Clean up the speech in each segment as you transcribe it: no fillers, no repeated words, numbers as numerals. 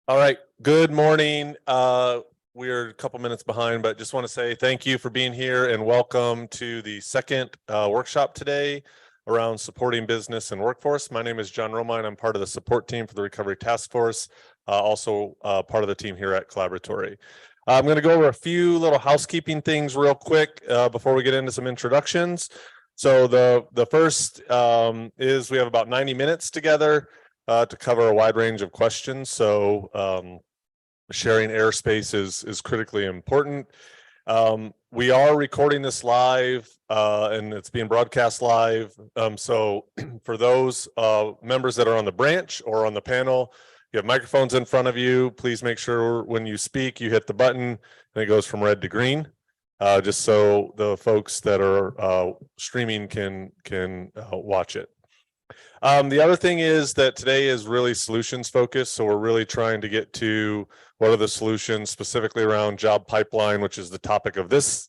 All right. Good morning. We're a couple minutes behind, but just want to say thank you for being here and welcome to the second workshop today around supporting business and workforce. My name is John Romine. I'm part of the support team for the Recovery Task Force, also part of the team here at Collaboratory. I'm going to go over a few little housekeeping things real quick before we get into some introductions. So the first is we have about 90 minutes together to cover a wide range of questions. So sharing airspace is critically important. We are recording this live and it's being broadcast live. So for those members that are on the branch or on the panel, you have microphones in front of you. Please make sure when you speak, you hit the button and it goes from red to green. Just so the folks that are streaming can watch it. The other thing is that today is really solutions focused. So we're really trying to get to what are the solutions specifically around job pipeline, which is the topic of this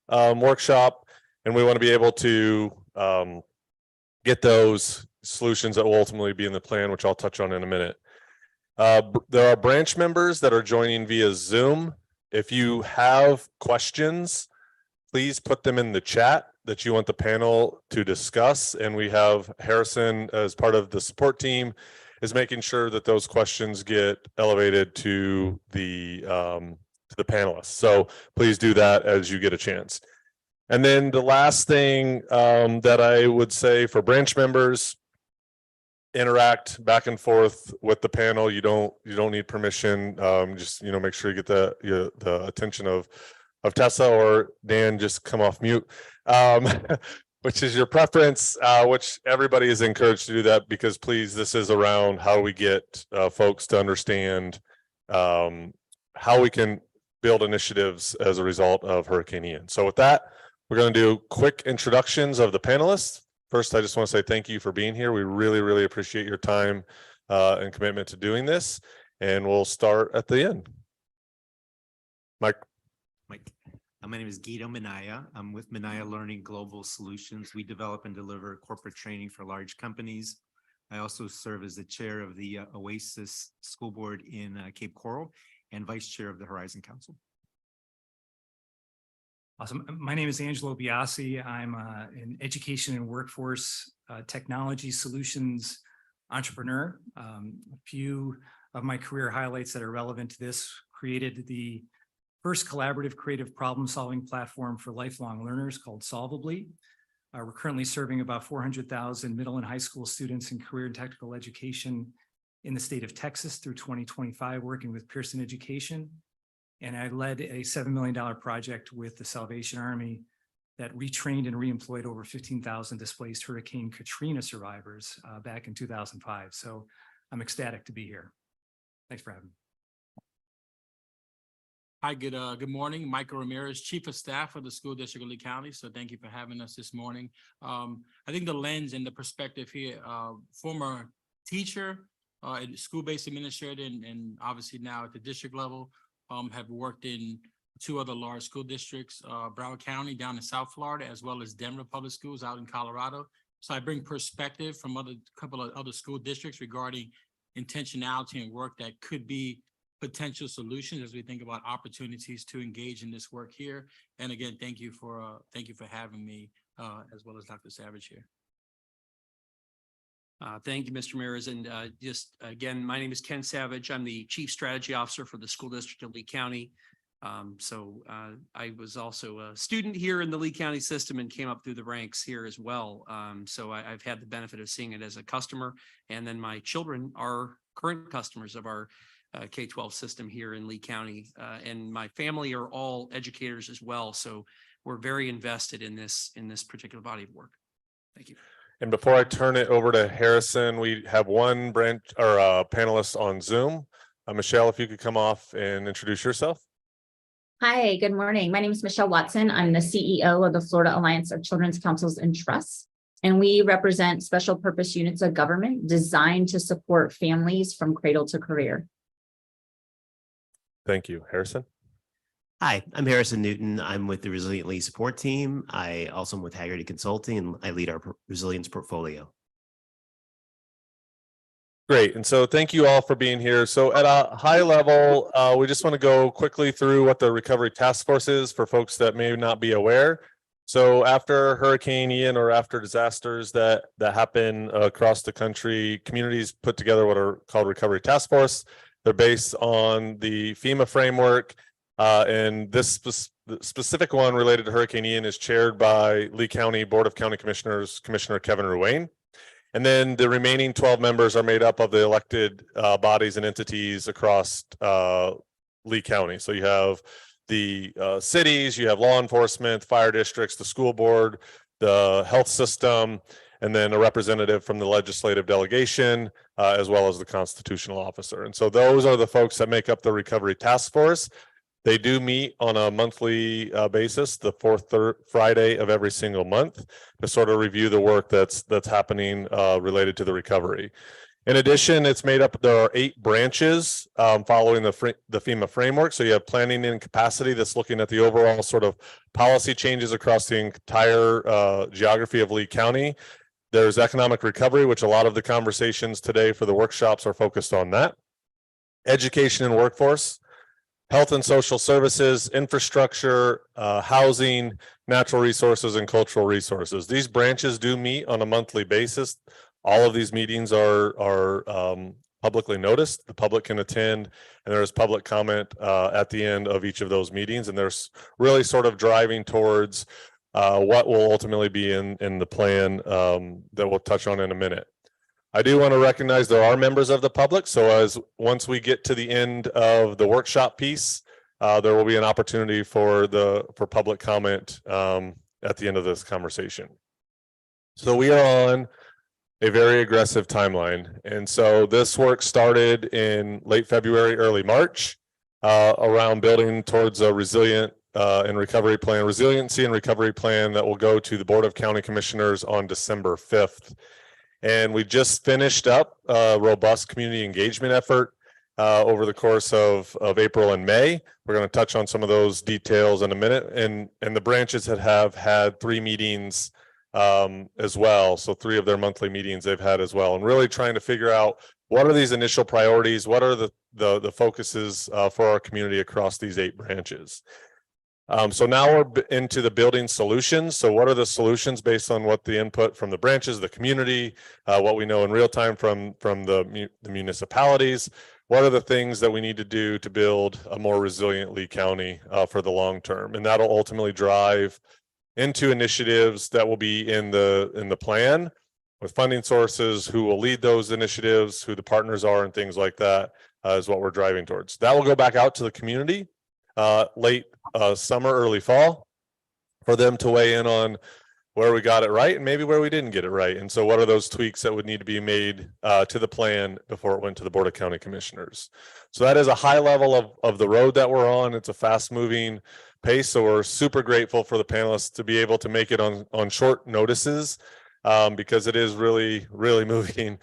workshop. And we want to be able to get those solutions that will ultimately be in the plan, which I'll touch on in a minute. There are branch members that are joining via Zoom. If you have questions, please put them in the chat that you want the panel to discuss. And we have Harrison as part of the support team is making sure that those questions get elevated to the panelists. So please do that as you get a chance. And then the last thing that I would say for branch members, interact back and forth with the panel. You don't need permission. Just make sure you get the attention of Tessa or Dan. Just come off mute, which is your preference, which everybody is encouraged to do that, because please, this is around how we get folks to understand how we can build initiatives as a result of Hurricane Ian. So with that, we're going to do quick introductions of the panelists. First, I just want to say thank you for being here. We really, really appreciate your time and commitment to doing this. And we'll start at the end. Mike. My name is Guido Minaya. I'm with Minaya Learning Global Solutions. We develop and deliver corporate training for large companies. I also serve as the chair of the Oasis School Board in Cape Coral and vice chair of the Horizon Council. Awesome. My name is Angelo Biasi. I'm an education and workforce technology solutions entrepreneur. A few of my career highlights that are relevant to this: created the first collaborative creative problem-solving platform for lifelong learners called Solvably. We're currently serving about 400,000 middle and high school students in career and technical education in the state of Texas through 2025, working with Pearson Education. And I led a $7 million project with the Salvation Army that retrained and reemployed over 15,000 displaced Hurricane Katrina survivors back in 2005. So I'm ecstatic to be here. Thanks for having me. Hi, good morning. Michael Ramirez, Chief of Staff for the School District of Lee County. So thank you for having us this morning. I think the lens and the perspective here, former teacher, school-based administrator, and obviously now at the district level, have worked in 2 other large school districts, Broward County down in South Florida, as well as Denver Public Schools out in Colorado. So I bring perspective from a couple of other school districts regarding intentionality and work that could be potential solutions as we think about opportunities to engage in this work here. And again, thank you for having me, as well as Dr. Savage here. Thank you, Mr. Ramirez. And just again, my name is Ken Savage. I'm the Chief Strategy Officer for the School District of Lee County. I was also a student here in the Lee County system and came up through the ranks here as well. So I've had the benefit of seeing it as a customer. And then my children are current customers of our K-12 system here in Lee County. And my family are all educators as well. So we're very invested in this particular body of work. Thank you. And before I turn it over to Harrison, we have one branch or panelist on Zoom. Michelle, if you could come off and introduce yourself. Hi, good morning. My name is Michelle Watson. I'm the CEO of the Florida Alliance of Children's Councils and Trusts, and we represent special purpose units of government designed to support families from cradle to career. Thank you. Harrison. Hi, I'm Harrison Newton. I'm with the Resilient Lee support team. I also am with Haggerty Consulting, and I lead our resilience portfolio. Great. And so thank you all for being here. So at a high level, we just want to go quickly through what the Recovery Task Force is for folks that may not be aware. So after Hurricane Ian or after disasters that happen across the country, communities put together what are called Recovery Task Force. They're based on the FEMA framework. And this specific one related to Hurricane Ian is chaired by Lee County Board of County Commissioners, Commissioner Kevin Ruane. And then the remaining 12 members are made up of the elected bodies and entities across Lee County. So you have the cities, you have law enforcement, fire districts, the school board, the health system, and then a representative from the legislative delegation, as well as the constitutional officer. And so those are the folks that make up the Recovery Task Force. They do meet on a monthly basis, the fourth Friday of every single month, to sort of review the work that's happening related to the recovery. In addition, it's made up, there are 8 branches following the FEMA framework. So you have planning and capacity that's looking at the overall sort of policy changes across the entire geography of Lee County. There's economic recovery, which a lot of the conversations today for the workshops are focused on that. Education and workforce, health and social services, infrastructure, housing, natural resources, and cultural resources. These branches do meet on a monthly basis. All of these meetings are publicly noticed. The public can attend, and there is public comment at the end of each of those meetings. And there's really sort of driving towards what will ultimately be in the plan that we'll touch on in a minute. I do want to recognize there are members of the public. So once we get to the end of the workshop piece, there will be an opportunity for public comment at the end of this conversation. So we are on a very aggressive timeline. And so this work started in late February, early March, around building towards a resilient and recovery plan, resiliency and recovery plan that will go to the Board of County Commissioners on December 5th. And we just finished up a robust community engagement effort over the course of April and May. We're going to touch on some of those details in a minute. And the branches have had 3 meetings as well. So 3 of their monthly meetings they've had as well. And really trying to figure out what are these initial priorities? What are the focuses for our community across these 8 branches? So now we're into the building solutions. So what are the solutions based on what the input from the branches, the community, what we know in real time from the municipalities? What are the things that we need to do to build a more resilient Lee County for the long term? And that'll ultimately drive into initiatives that will be in the plan with funding sources, who will lead those initiatives, who the partners are, and things like that is what we're driving towards. That will go back out to the community late summer, early fall, for them to weigh in on where we got it right and maybe where we didn't get it right. And so what are those tweaks that would need to be made to the plan before it went to the Board of County Commissioners? So that is a high level of the road that we're on. It's a fast moving pace. So we're super grateful for the panelists to be able to make it on short notices because it is really moving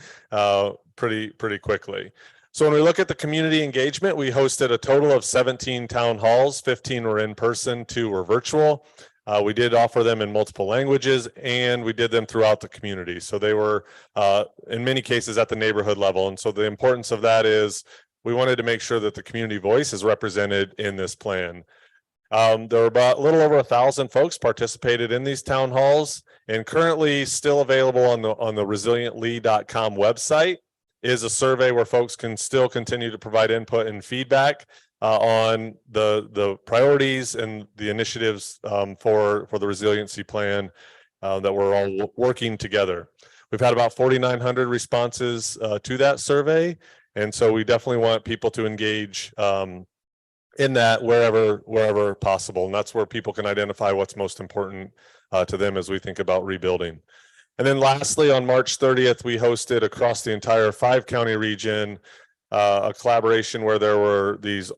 pretty quickly. So when we look at the community engagement, we hosted a total of 17 town halls, 15 were in person, 2 were virtual. We did offer them in multiple languages, and we did them throughout the community. So they were in many cases at the neighborhood level. And so the importance of that is we wanted to make sure that the community voice is represented in this plan. There were about a little over 1,000 folks participated in these town halls, and currently still available on the resilientlee.com website is a survey where folks can still continue to provide input and feedback on the priorities and the initiatives for the resiliency plan that we're all working together. We've had about 4,900 responses to that survey, and so we definitely want people to engage in that wherever possible, and that's where people can identify what's most important to them as we think about rebuilding. And then lastly, on March 30th, we hosted across the entire 5-county region a collaboration where there were these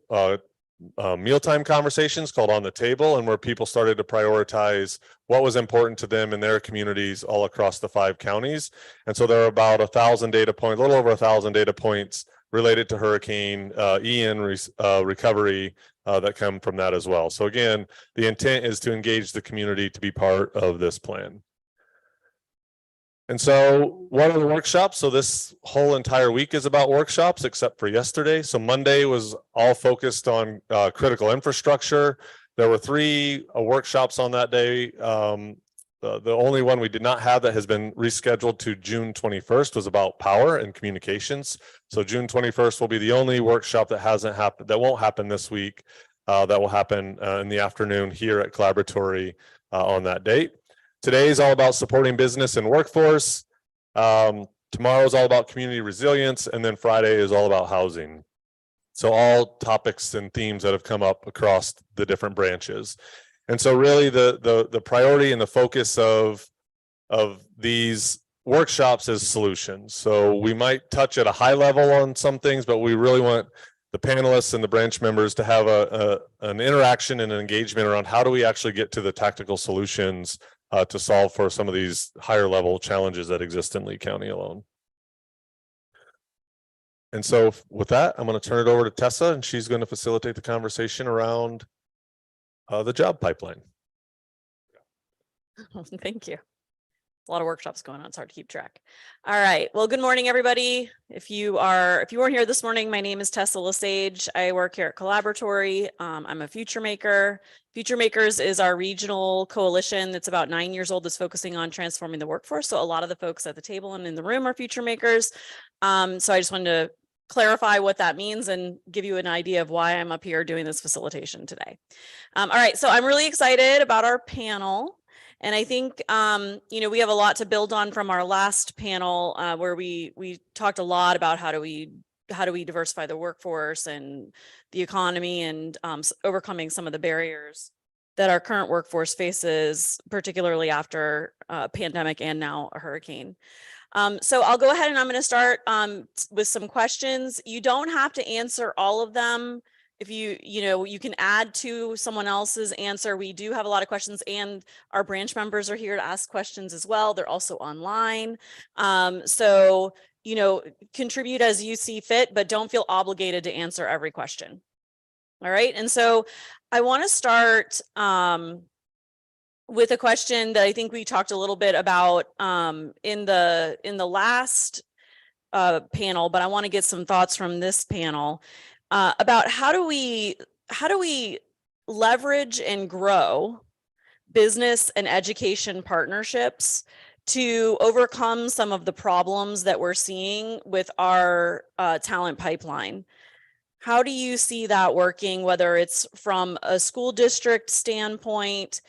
mealtime conversations called On the Table, and where people started to prioritize what was important to them in their communities all across the 5 counties. And so there are about 1,000 data points, a little over 1,000 data points related to Hurricane Ian recovery that come from that as well. So again, the intent is to engage the community to be part of this plan. And so one of the workshops, so this whole entire week is about workshops except for yesterday. So Monday was all focused on critical infrastructure. There were 3 workshops on that day. The only one we did not have that has been rescheduled to June 21st was about power and communications. So June 21st will be the only workshop that hasn't happened, that won't happen this week. That will happen in the afternoon here at Collaboratory on that date. Today is all about supporting business and workforce. Tomorrow is all about community resilience, and then Friday is all about housing. So all topics and themes that have come up across the different branches. And so really the priority and the focus of these workshops is solutions. So we might touch at a high level on some things, but we really want the panelists and the branch members to have an interaction and an engagement around how do we actually get to the tactical solutions to solve for some of these higher level challenges that exist in Lee County alone. And so with that, I'm going to turn it over to Tessa, and she's going to facilitate the conversation around the job pipeline. Thank you. A lot of workshops going on. It's hard to keep track. All right. Well, good morning, everybody. If you weren't here this morning, my name is Tessa Lesage. I work here at Collaboratory. I'm a future maker. Future Makers is our regional coalition that's about 9 years old, that's focusing on transforming the workforce. So a lot of the folks at the table and in the room are future makers. So I just wanted to clarify what that means and give you an idea of why I'm up here doing this facilitation today. All right. So I'm really excited about our panel. And I think, we have a lot to build on from our last panel where we talked a lot about how do we diversify the workforce and the economy and overcoming some of the barriers that our current workforce faces, particularly after a pandemic and now a hurricane. So I'll go ahead and I'm going to start with some questions. You don't have to answer all of them. If you can add to someone else's answer. We do have a lot of questions, and our branch members are here to ask questions as well. They're also online. So, contribute as you see fit, but don't feel obligated to answer every question. All right. And so I want to start with a question that I think we talked a little bit about in the last panel, but I want to get some thoughts from this panel. About how do we leverage and grow business and education partnerships to overcome some of the problems that we're seeing with our talent pipeline? How do you see that working, whether it's from a school district standpoint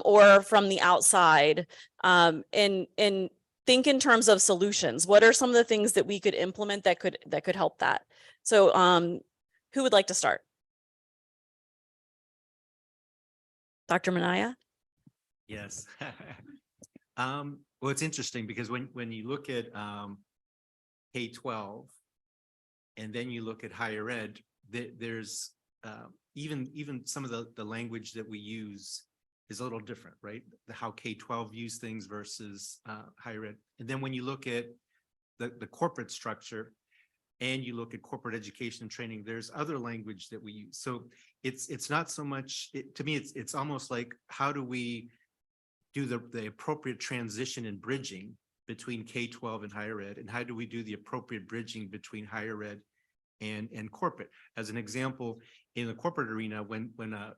or from the outside? And think in terms of solutions. What are some of the things that we could implement that could help that? So who would like to start? Dr. Minaya? Yes. Well, it's interesting because when you look at K-12 and then you look at higher ed, there's even some of the language that we use is a little different, right? How K-12 views things versus higher ed. And then when you look at the corporate structure, and you look at corporate education and training, there's other language that we use. So it's not so much, to me, it's almost like, how do we do the appropriate transition and bridging between K-12 and higher ed? And how do we do the appropriate bridging between higher ed and corporate? As an example, in the corporate arena, when a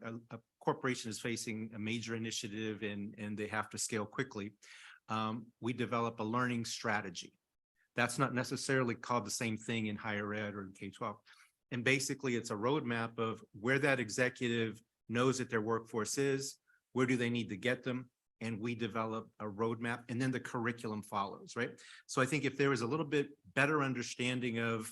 corporation is facing a major initiative and they have to scale quickly, we develop a learning strategy. That's not necessarily called the same thing in higher ed or in K-12. And basically it's a roadmap of where that executive knows that their workforce is, where do they need to get them, and we develop a roadmap, and then the curriculum follows, right? So I think if there was a little bit better understanding of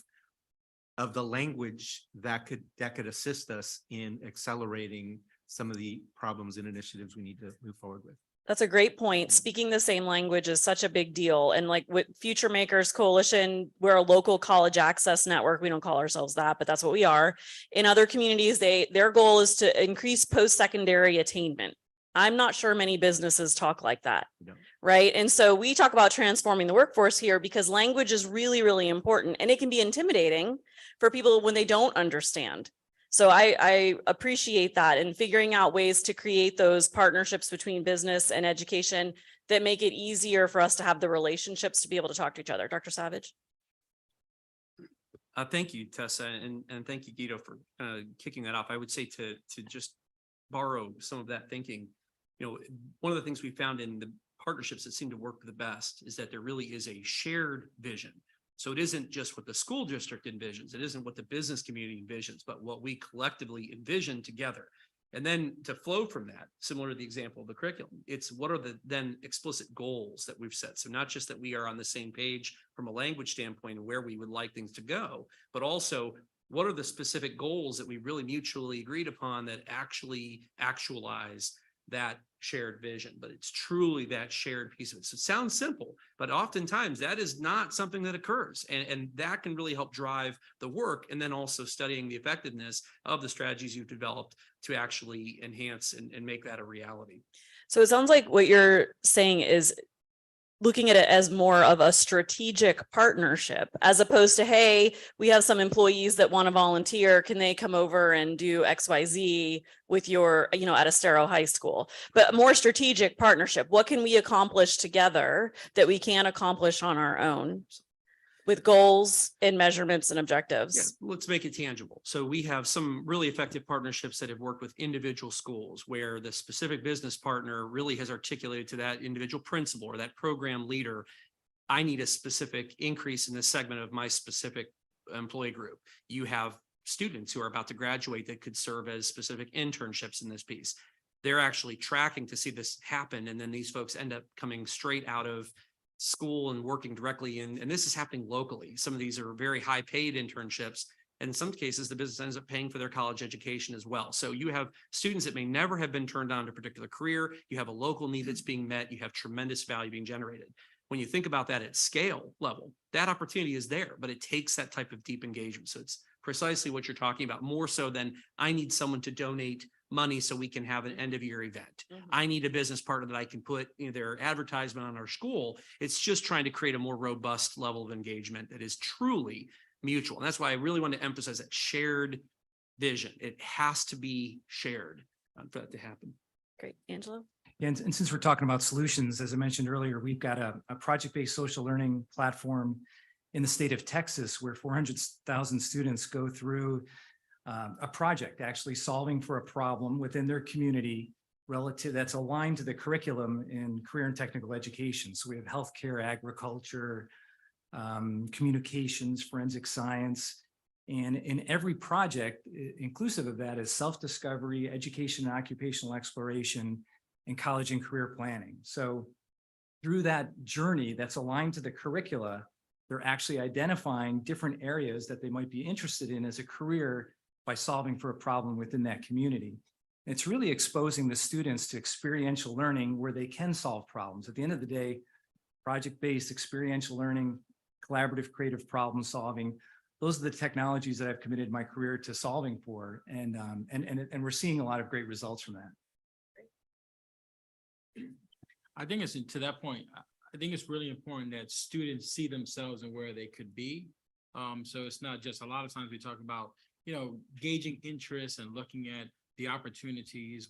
the language that could assist us in accelerating some of the problems and initiatives we need to move forward with. That's a great point. Speaking the same language is such a big deal. And like with Future Makers Coalition, we're a local college access network. We don't call ourselves that, but that's what we are. In other communities, their goal is to increase post-secondary attainment. I'm not sure many businesses talk like that, right? And so we talk about transforming the workforce here because language is really, really important, and it can be intimidating for people when they don't understand. So I appreciate that, and figuring out ways to create those partnerships between business and education that make it easier for us to have the relationships to be able to talk to each other? Dr. Savage? Thank you, Tessa, and thank you, Guido, for kicking that off. I would say to just borrow some of that thinking. You know, one of the things we found in the partnerships that seem to work the best is that there really is a shared vision. So it isn't just what the school district envisions, it isn't what the business community envisions, but what we collectively envision together. And then to flow from that, similar to the example of the curriculum, it's what are the then explicit goals that we've set. So not just that we are on the same page from a language standpoint of where we would like things to go, but also what are the specific goals that we really mutually agreed upon that actually actualize that shared vision. But it's truly that shared piece of it. So it sounds simple, but oftentimes that is not something that occurs. And that can really help drive the work. And then also studying the effectiveness of the strategies you've developed to actually enhance and make that a reality. So it sounds like what you're saying is looking at it as more of a strategic partnership, as opposed to, hey, we have some employees that want to volunteer. Can they come over and do XYZ with your, you know, at Estero High School? But more strategic partnership. What can we accomplish together that we can't accomplish on our own, with goals and measurements and objectives? Yeah, let's make it tangible. So we have some really effective partnerships that have worked with individual schools where the specific business partner really has articulated to that individual principal or that program leader, I need a specific increase in this segment of my specific employee group. You have students who are about to graduate that could serve as specific internships in this piece. They're actually tracking to see this happen. And then these folks end up coming straight out of school and working directly in, and this is happening locally. Some of these are very high paid internships. And in some cases, the business ends up paying for their college education as well. So you have students that may never have been turned on to a particular career. You have a local need that's being met. You have tremendous value being generated. When you think about that at scale level, that opportunity is there, but it takes that type of deep engagement. So it's precisely what you're talking about, more so than I need someone to donate money so we can have an end of year event. Mhm. I need a business partner that I can put their advertisement on our school. It's just trying to create a more robust level of engagement that is truly mutual. And that's why I really want to emphasize that shared vision. It has to be shared for that to happen. Great. Angela? And since we're talking about solutions, as I mentioned earlier, we've got a project-based social learning platform in the state of Texas where 400,000 students go through a project actually solving for a problem within their community relative that's aligned to the curriculum in career and technical education. So we have healthcare, agriculture, communications, forensic science. And in every project, inclusive of that is self-discovery, education, and occupational exploration, and college and career planning. So through that journey that's aligned to the curricula, they're actually identifying different areas that they might be interested in as a career by solving for a problem within that community. It's really exposing the students to experiential learning where they can solve problems. At the end of the day, project-based experiential learning, collaborative creative problem solving, those are the technologies that I've committed my career to solving for. And we're seeing a lot of great results from that. I think it's to that point, I think it's really important that students see themselves and where they could be. So it's not just, a lot of times we talk about, gauging interest and looking at the opportunities,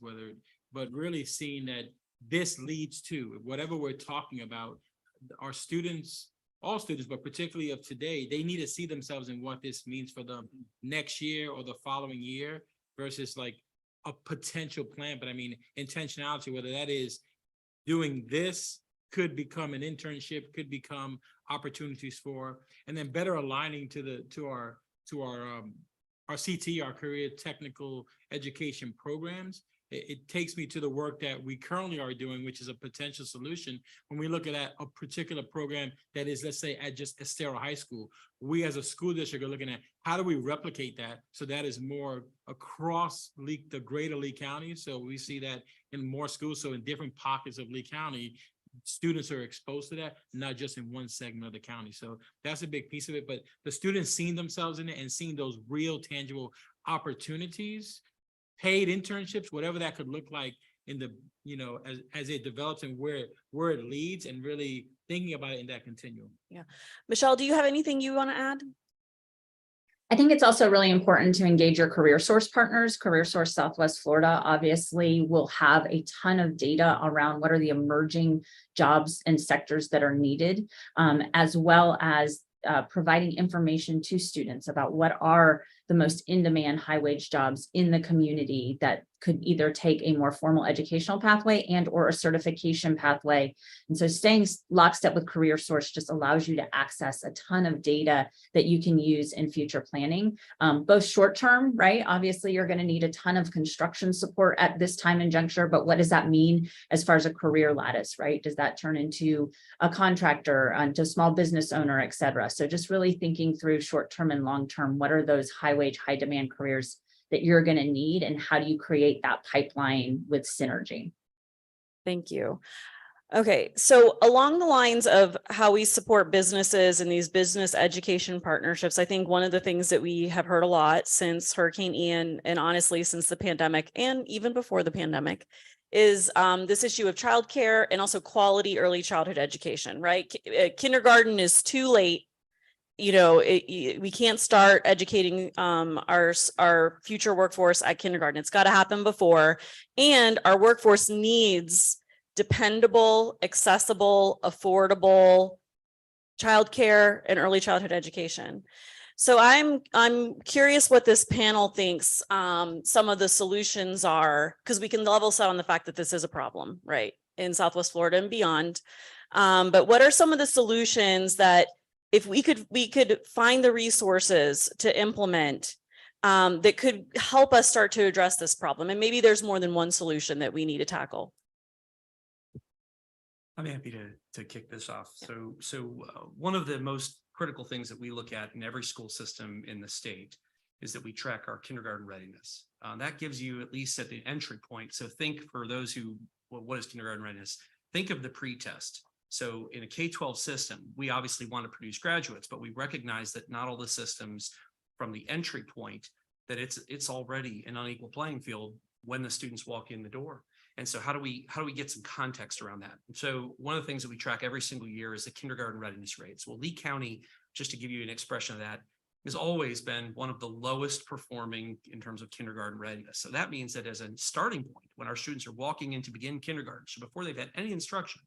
but really seeing that this leads to whatever we're talking about. Our students, all students, but particularly of today, they need to see themselves in what this means for them next year or the following year versus like a potential plan. But I mean, intentionality, whether that is doing this could become an internship, could become opportunities for, and then better aligning to our CT, our career technical education programs. It takes me to the work that we currently are doing, which is a potential solution. When we look at a particular program that is, let's say, at just Estero High School, we as a school district are looking at how do we replicate that so that is more across the greater Lee County. So we see that in more schools. So in different pockets of Lee County, students are exposed to that, not just in one segment of the county. So that's a big piece of it. But the students seeing themselves in it and seeing those real tangible opportunities, paid internships, whatever that could look like in the, as it develops and where it leads, and really thinking about it in that continuum. Yeah. Michelle, do you have anything you want to add? I think it's also really important to engage your career source partners. Career Source Southwest Florida obviously will have a ton of data around what are the emerging jobs and sectors that are needed, as well as providing information to students about what are the most in-demand high-wage jobs in the community that could either take a more formal educational pathway and or a certification pathway. And so staying lockstep with Career Source just allows you to access a ton of data that you can use in future planning, both short-term, right? Obviously, you're going to need a ton of construction support at this time and juncture, but what does that mean as far as a career lattice, right? Does that turn into a contractor, to a small business owner, et cetera? So just really thinking through short-term and long-term, what are those high-wage, high-demand careers that you're going to need, and how do you create that pipeline with Synergy? Thank you. Okay, so along the lines of how we support businesses and these business education partnerships, I think one of the things that we have heard a lot since Hurricane Ian, and honestly since the pandemic and even before the pandemic, is this issue of childcare and also quality early childhood education, right? Kindergarten is too late. You know, we can't start educating our future workforce at kindergarten. It's got to happen before, and our workforce needs dependable, accessible, affordable childcare and early childhood education. So I'm curious what this panel thinks some of the solutions are, because we can level set on the fact that this is a problem, right, in Southwest Florida and beyond. But what are some of the solutions that, if we could find the resources to implement, that could help us start to address this problem? And maybe there's more than one solution that we need to tackle. I'm happy to kick this off. One of the most critical things that we look at in every school system in the state is that we track our kindergarten readiness. That gives you at least at the entry point. So think, for those who, what is kindergarten readiness? Think of the pre-test. So in a K-12 system, we obviously want to produce graduates, but we recognize that not all the systems from the entry point, that it's already an unequal playing field when the students walk in the door. And so how do we get some context around that? And so one of the things that we track every single year is the kindergarten readiness rates. Well, Lee County, just to give you an expression of that, has always been one of the lowest performing in terms of kindergarten readiness. So that means that as a starting point, when our students are walking in to begin kindergarten, so before they've had any instruction,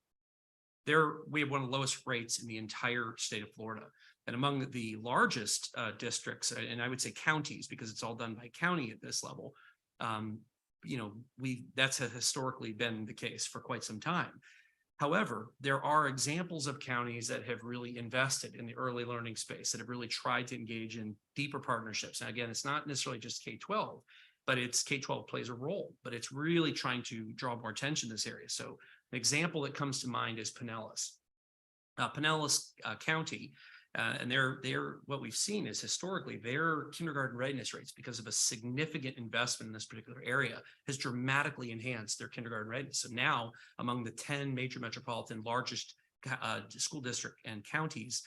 we have one of the lowest rates in the entire state of Florida. And among the largest districts, and I would say counties, because it's all done by county at this level, that's historically been the case for quite some time. However, there are examples of counties that have really invested in the early learning space, that have really tried to engage in deeper partnerships. And again, it's not necessarily just K-12, but it's K-12 plays a role, but it's really trying to draw more attention to this area. So an example that comes to mind is Pinellas. Pinellas County, and they're what we've seen is historically their kindergarten readiness rates, because of a significant investment in this particular area, has dramatically enhanced their kindergarten readiness. So now, among the 10 major metropolitan largest school district and counties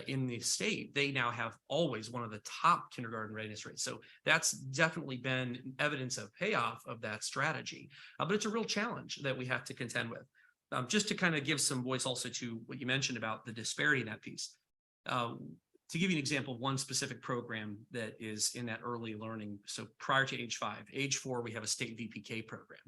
in the state, they now have always one of the top kindergarten readiness rates. So that's definitely been evidence of payoff of that strategy. But it's a real challenge that we have to contend with. Just to kind of give some voice also to what you mentioned about the disparity in that piece. To give you an example of one specific program that is in that early learning, so prior to age 5, age 4, we have a state VPK program.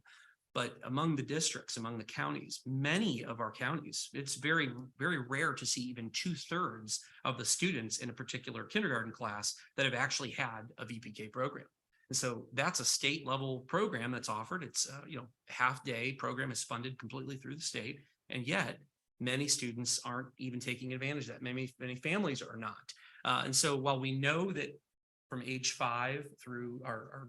But among the districts, among the counties, many of our counties, it's very, very rare to see even 2/3 of the students in a particular kindergarten class that have actually had a VPK program. And so that's a state level program that's offered. It's half day program is funded completely through the state, and yet many students aren't even taking advantage of that. Many families are not. And so while we know that from age 5 through our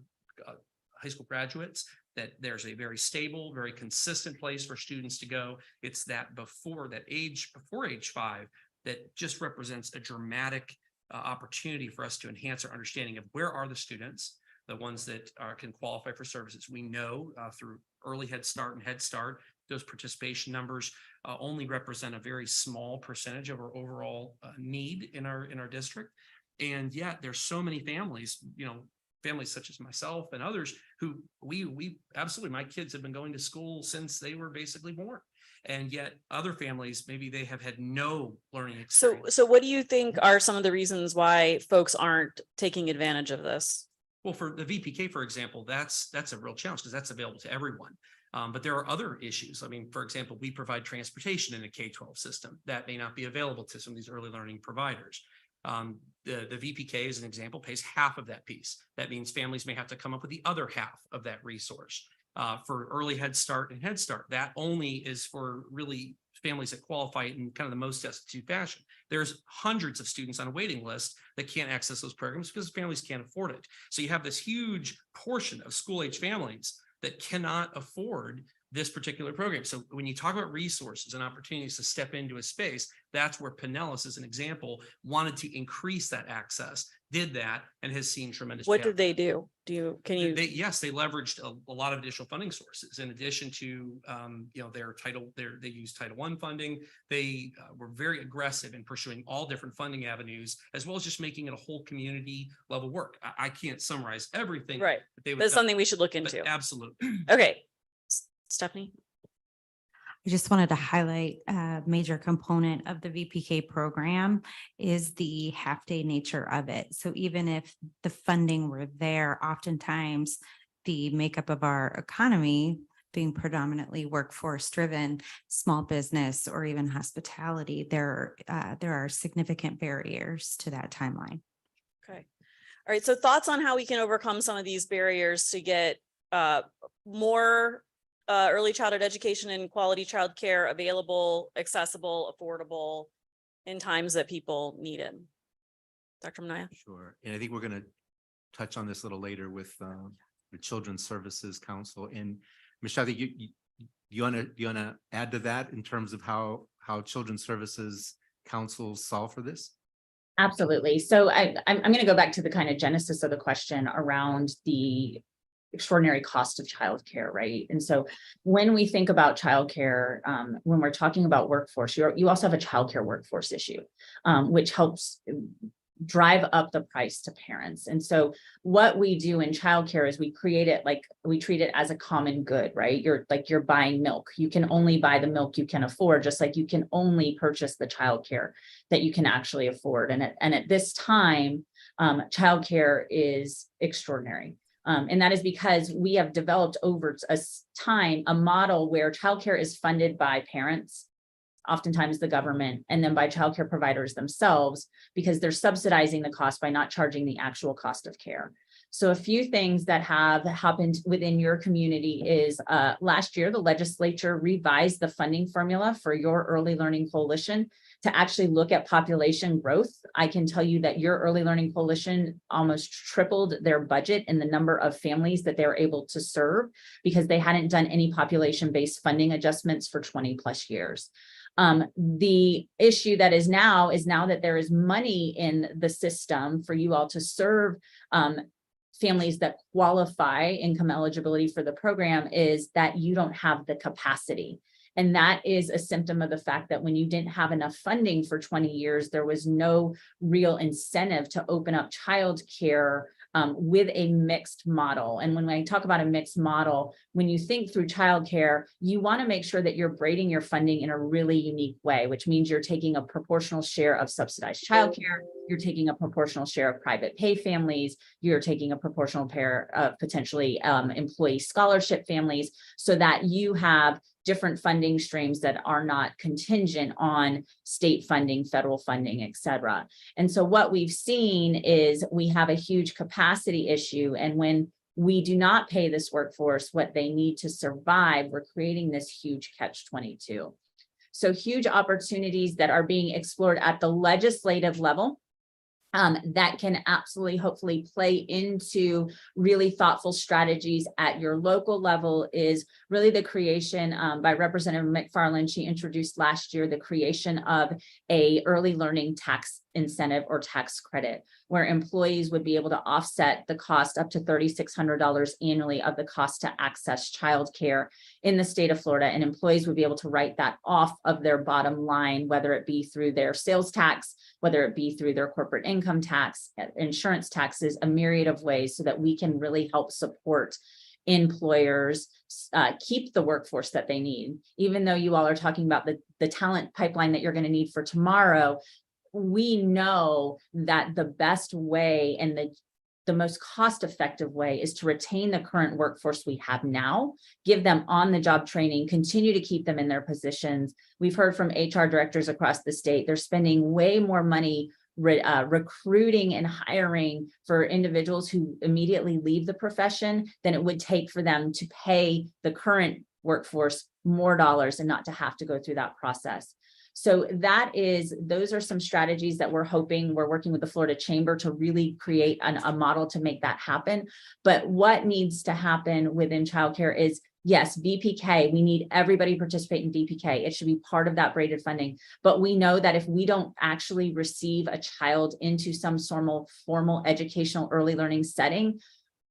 high school graduates, that there's a very stable, very consistent place for students to go, it's that before age 5 that just represents a dramatic opportunity for us to enhance our understanding of where are the students, the ones that can qualify for services. We know through early Head Start and Head Start, those participation numbers only represent a very small percentage of our overall need in our district. And yet there's so many families, families such as myself and others who we absolutely, my kids have been going to school since they were basically born. And yet other families, maybe they have had no learning So, experience. so what do you think are some of the reasons why folks aren't taking advantage of this? Well, for the VPK, for example, that's a real challenge because that's available to everyone. But there are other issues. I mean, for example, we provide transportation in a K-12 system that may not be available to some of these early learning providers. The VPK, as an example, pays half of that piece. That means families may have to come up with the other half of that resource. For early Head Start and Head Start, that only is for really families that qualify in kind of the most destitute fashion. There's hundreds of students on a waiting list that can't access those programs because families can't afford it. So you have this huge portion of school-age families that cannot afford this particular program. So when you talk about resources and opportunities to step into a space, that's where Pinellas, as an example, wanted to increase that access, did that, and has seen tremendous. What did payoff. they do? Can you? Yes, they leveraged a lot of additional funding sources in addition to, they use Title I funding. They were very aggressive in pursuing all different funding avenues, as well as just making it a whole community level work. I can't summarize everything. Right. that they would But it's do, something we should look but into. absolutely. Okay. Stephanie? I just wanted to highlight a major component of the VPK program is the half-day nature of it. So even if the funding were there, oftentimes the makeup of our economy being predominantly workforce driven, small business, or even hospitality, there are significant barriers to that timeline. Okay. All right. So thoughts on how we can overcome some of these barriers to get more early childhood education and quality childcare available, accessible, affordable in times that people need it. Dr. Manaya? Sure. And I think we're going to touch on this a little later with the Children's Services Council. And Michelle, I think you want to add to that in terms of how Children's Services Councils solve for this? Absolutely. So I'm going to go back to the kind of genesis of the question around the extraordinary cost of childcare, right? And so when we think about childcare, when we're talking about workforce, you also have a childcare workforce issue, which helps drive up the price to parents. And so what we do in childcare is we treat it as a common good, right? You're buying milk. You can only buy the milk you can afford, just like you can only purchase the childcare that you can actually afford. And at this time, childcare is extraordinary. And that is because we have developed over time a model where childcare is funded by parents, oftentimes the government, and then by childcare providers themselves, because they're subsidizing the cost by not charging the actual cost of care. So a few things that have happened within your community is last year, the legislature revised the funding formula for your Early Learning Coalition to actually look at population growth. I can tell you that your Early Learning Coalition almost tripled their budget in the number of families that they're able to serve because they hadn't done any population-based funding adjustments for 20 plus years. The issue that is now that there is money in the system for you all to serve families that qualify income eligibility for the program, is that you don't have the capacity. And that is a symptom of the fact that when you didn't have enough funding for 20 years, there was no real incentive to open up childcare with a mixed model. And when I talk about a mixed model, when you think through childcare, you want to make sure that you're braiding your funding in a really unique way, which means you're taking a proportional share of subsidized childcare, you're taking a proportional share of private pay families, you're taking a proportional pair of potentially employee scholarship families, so that you have different funding streams that are not contingent on state funding, federal funding, et cetera. And so what we've seen is we have a huge capacity issue. And when we do not pay this workforce what they need to survive, we're creating this huge catch-22. So huge opportunities that are being explored at the legislative level that can absolutely, hopefully, play into really thoughtful strategies at your local level is really the creation by Representative McFarland. She introduced last year the creation of a early learning tax incentive or tax credit, where employees would be able to offset the cost up to $3,600 annually of the cost to access childcare in the state of Florida. And employees would be able to write that off of their bottom line, whether it be through their sales tax, whether it be through their corporate income tax, insurance taxes, a myriad of ways, so that we can really help support employers keep the workforce that they need. Even though you all are talking about the talent pipeline that you're going to need for tomorrow, we know that the best way and the most cost-effective way is to retain the current workforce we have now, give them on-the-job training, continue to keep them in their positions. We've heard from HR directors across the state, they're spending way more money recruiting and hiring for individuals who immediately leave the profession than it would take for them to pay the current workforce more dollars and not to have to go through that process. So those are some strategies that we're working with the Florida Chamber to really create a model to make that happen. But what needs to happen within childcare is, yes, VPK, we need everybody to participate in VPK. It should be part of that braided funding. But we know that if we don't actually receive a child into some formal educational early learning setting,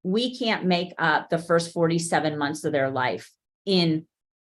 we can't make up the first 47 months of their life in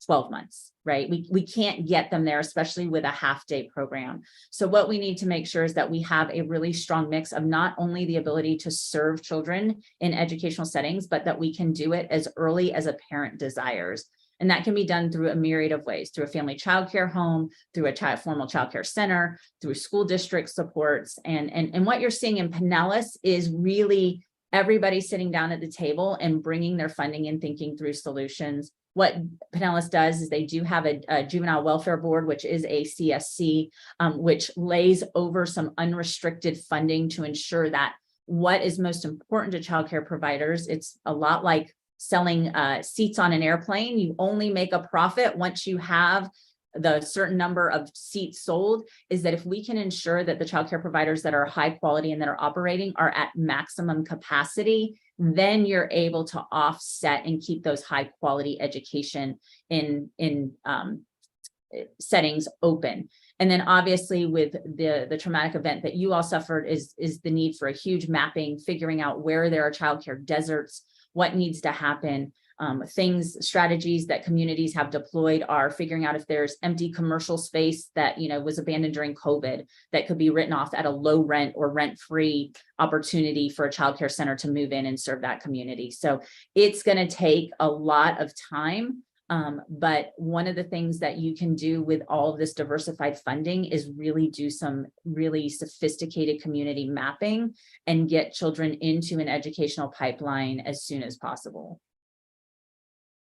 12 months, right? We can't get them there, especially with a half-day program. So what we need to make sure is that we have a really strong mix of not only the ability to serve children in educational settings, but that we can do it as early as a parent desires. And that can be done through a myriad of ways, through a family childcare home, through a formal childcare center, through school district supports. And what you're seeing in Pinellas is really everybody sitting down at the table and bringing their funding and thinking through solutions. What Pinellas does is they do have a juvenile welfare board, which is a CSC, which lays over some unrestricted funding to ensure that what is most important to childcare providers, it's a lot like selling seats on an airplane. You only make a profit once you have the certain number of seats sold, is that if we can ensure that the childcare providers that are high quality and that are operating are at maximum capacity, then you're able to offset and keep those high quality education in settings open. And then obviously with the traumatic event that you all suffered is the need for a huge mapping, figuring out where there are childcare deserts, what needs to happen. Strategies that communities have deployed are figuring out if there's empty commercial space that, was abandoned during COVID that could be written off at a low rent or rent-free opportunity for a childcare center to move in and serve that community. So it's going to take a lot of time. But one of the things that you can do with all of this diversified funding is really do some really sophisticated community mapping and get children into an educational pipeline as soon as possible.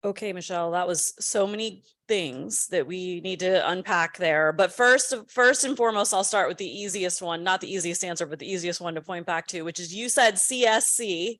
Okay, Michelle, that was so many things that we need to unpack there. But first and foremost, I'll start with the easiest one, not the easiest answer, but the easiest one to point back to, which is you said CSC.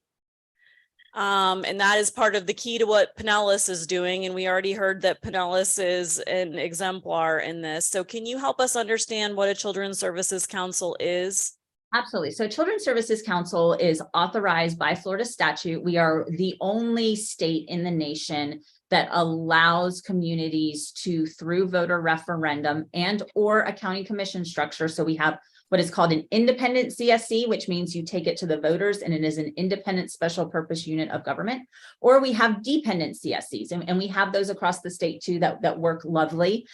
And that is part of the key to what Pinellas is doing. And we already heard that Pinellas is an exemplar in this. So can you help us understand what a Children's Services Council is? Absolutely. So Children's Services Council is authorized by Florida statute. We are the only state in the nation that allows communities to, through voter referendum and or a county commission structure. So we have what is called an independent CSC, which means you take it to the voters and it is an independent special purpose unit of government, or we have dependent CSCs, and we have those across the state too that work lovely,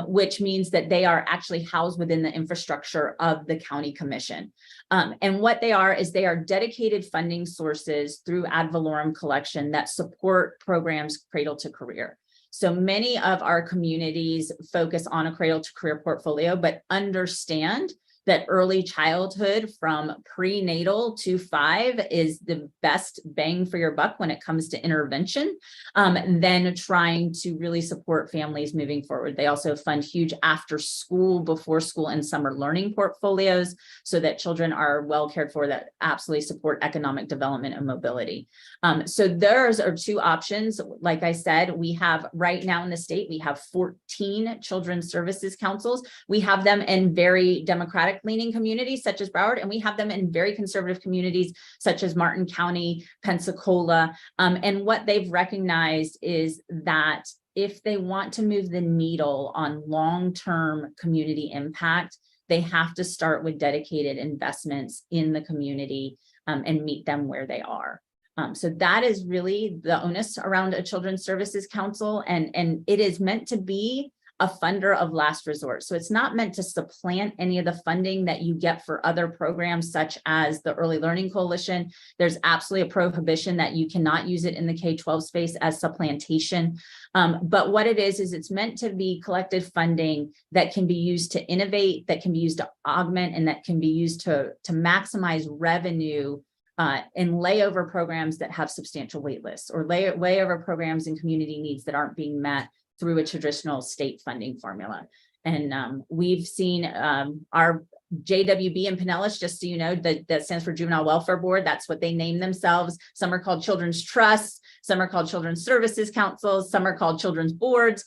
which means that they are actually housed within the infrastructure of the county commission. And what they are is they are dedicated funding sources through ad valorem collection that support programs cradle to career. So many of our communities focus on a cradle to career portfolio, but understand that early childhood from prenatal to 5 is the best bang for your buck when it comes to intervention, then trying to really support families moving forward. They also fund huge after school, before school, and summer learning portfolios so that children are well cared for that absolutely support economic development and mobility. So those are two options. Like I said, we have right now in the state, we have 14 children's services councils. We have them in very democratic leaning communities such as Broward, and we have them in very conservative communities such as Martin County, Pensacola. And what they've recognized is that if they want to move the needle on long-term community impact, they have to start with dedicated investments in the community and meet them where they are. So that is really the onus around a Children's Services Council, and it is meant to be a funder of last resort. So it's not meant to supplant any of the funding that you get for other programs such as the Early Learning Coalition. There's absolutely a prohibition that you cannot use it in the K-12 space as supplantation. But what it is it's meant to be collected funding that can be used to innovate, that can be used to augment, and that can be used to maximize revenue in layover programs that have substantial wait lists, or layover programs and community needs that aren't being met through a traditional state funding formula. And we've seen our JWB and Pinellas, just so you know, that stands for Juvenile Welfare Board. That's what they name themselves. Some are called Children's Trusts, some are called Children's Services Councils, some are called Children's Boards.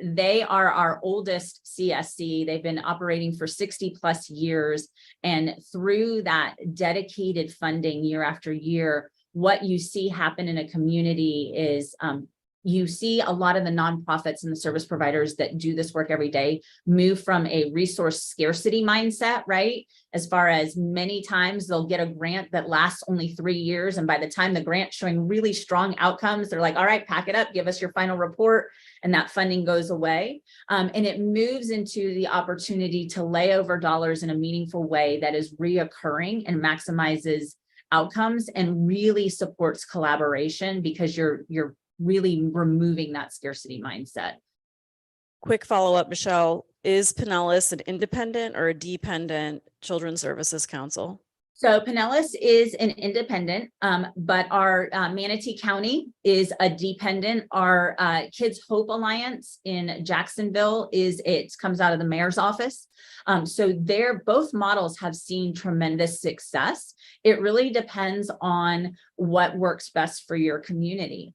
They are our oldest CSC. They've been operating for 60 plus years. And through that dedicated funding year after year, what you see happen in a community is you see a lot of the nonprofits and the service providers that do this work every day move from a resource scarcity mindset, right? As far as many times they'll get a grant that lasts only 3 years. And by the time the grant's showing really strong outcomes, they're like, all right, pack it up, give us your final report. And that funding goes away. And it moves into the opportunity to lay over dollars in a meaningful way that is reoccurring and maximizes outcomes and really supports collaboration, because you're really removing that scarcity mindset. Quick follow-up, Michelle, is Pinellas an independent or a dependent Children's Services Council? So Pinellas is an independent, but our Manatee County is a dependent. Our Kids Hope Alliance in Jacksonville comes out of the mayor's office. So both models have seen tremendous success. It really depends on what works best for your community.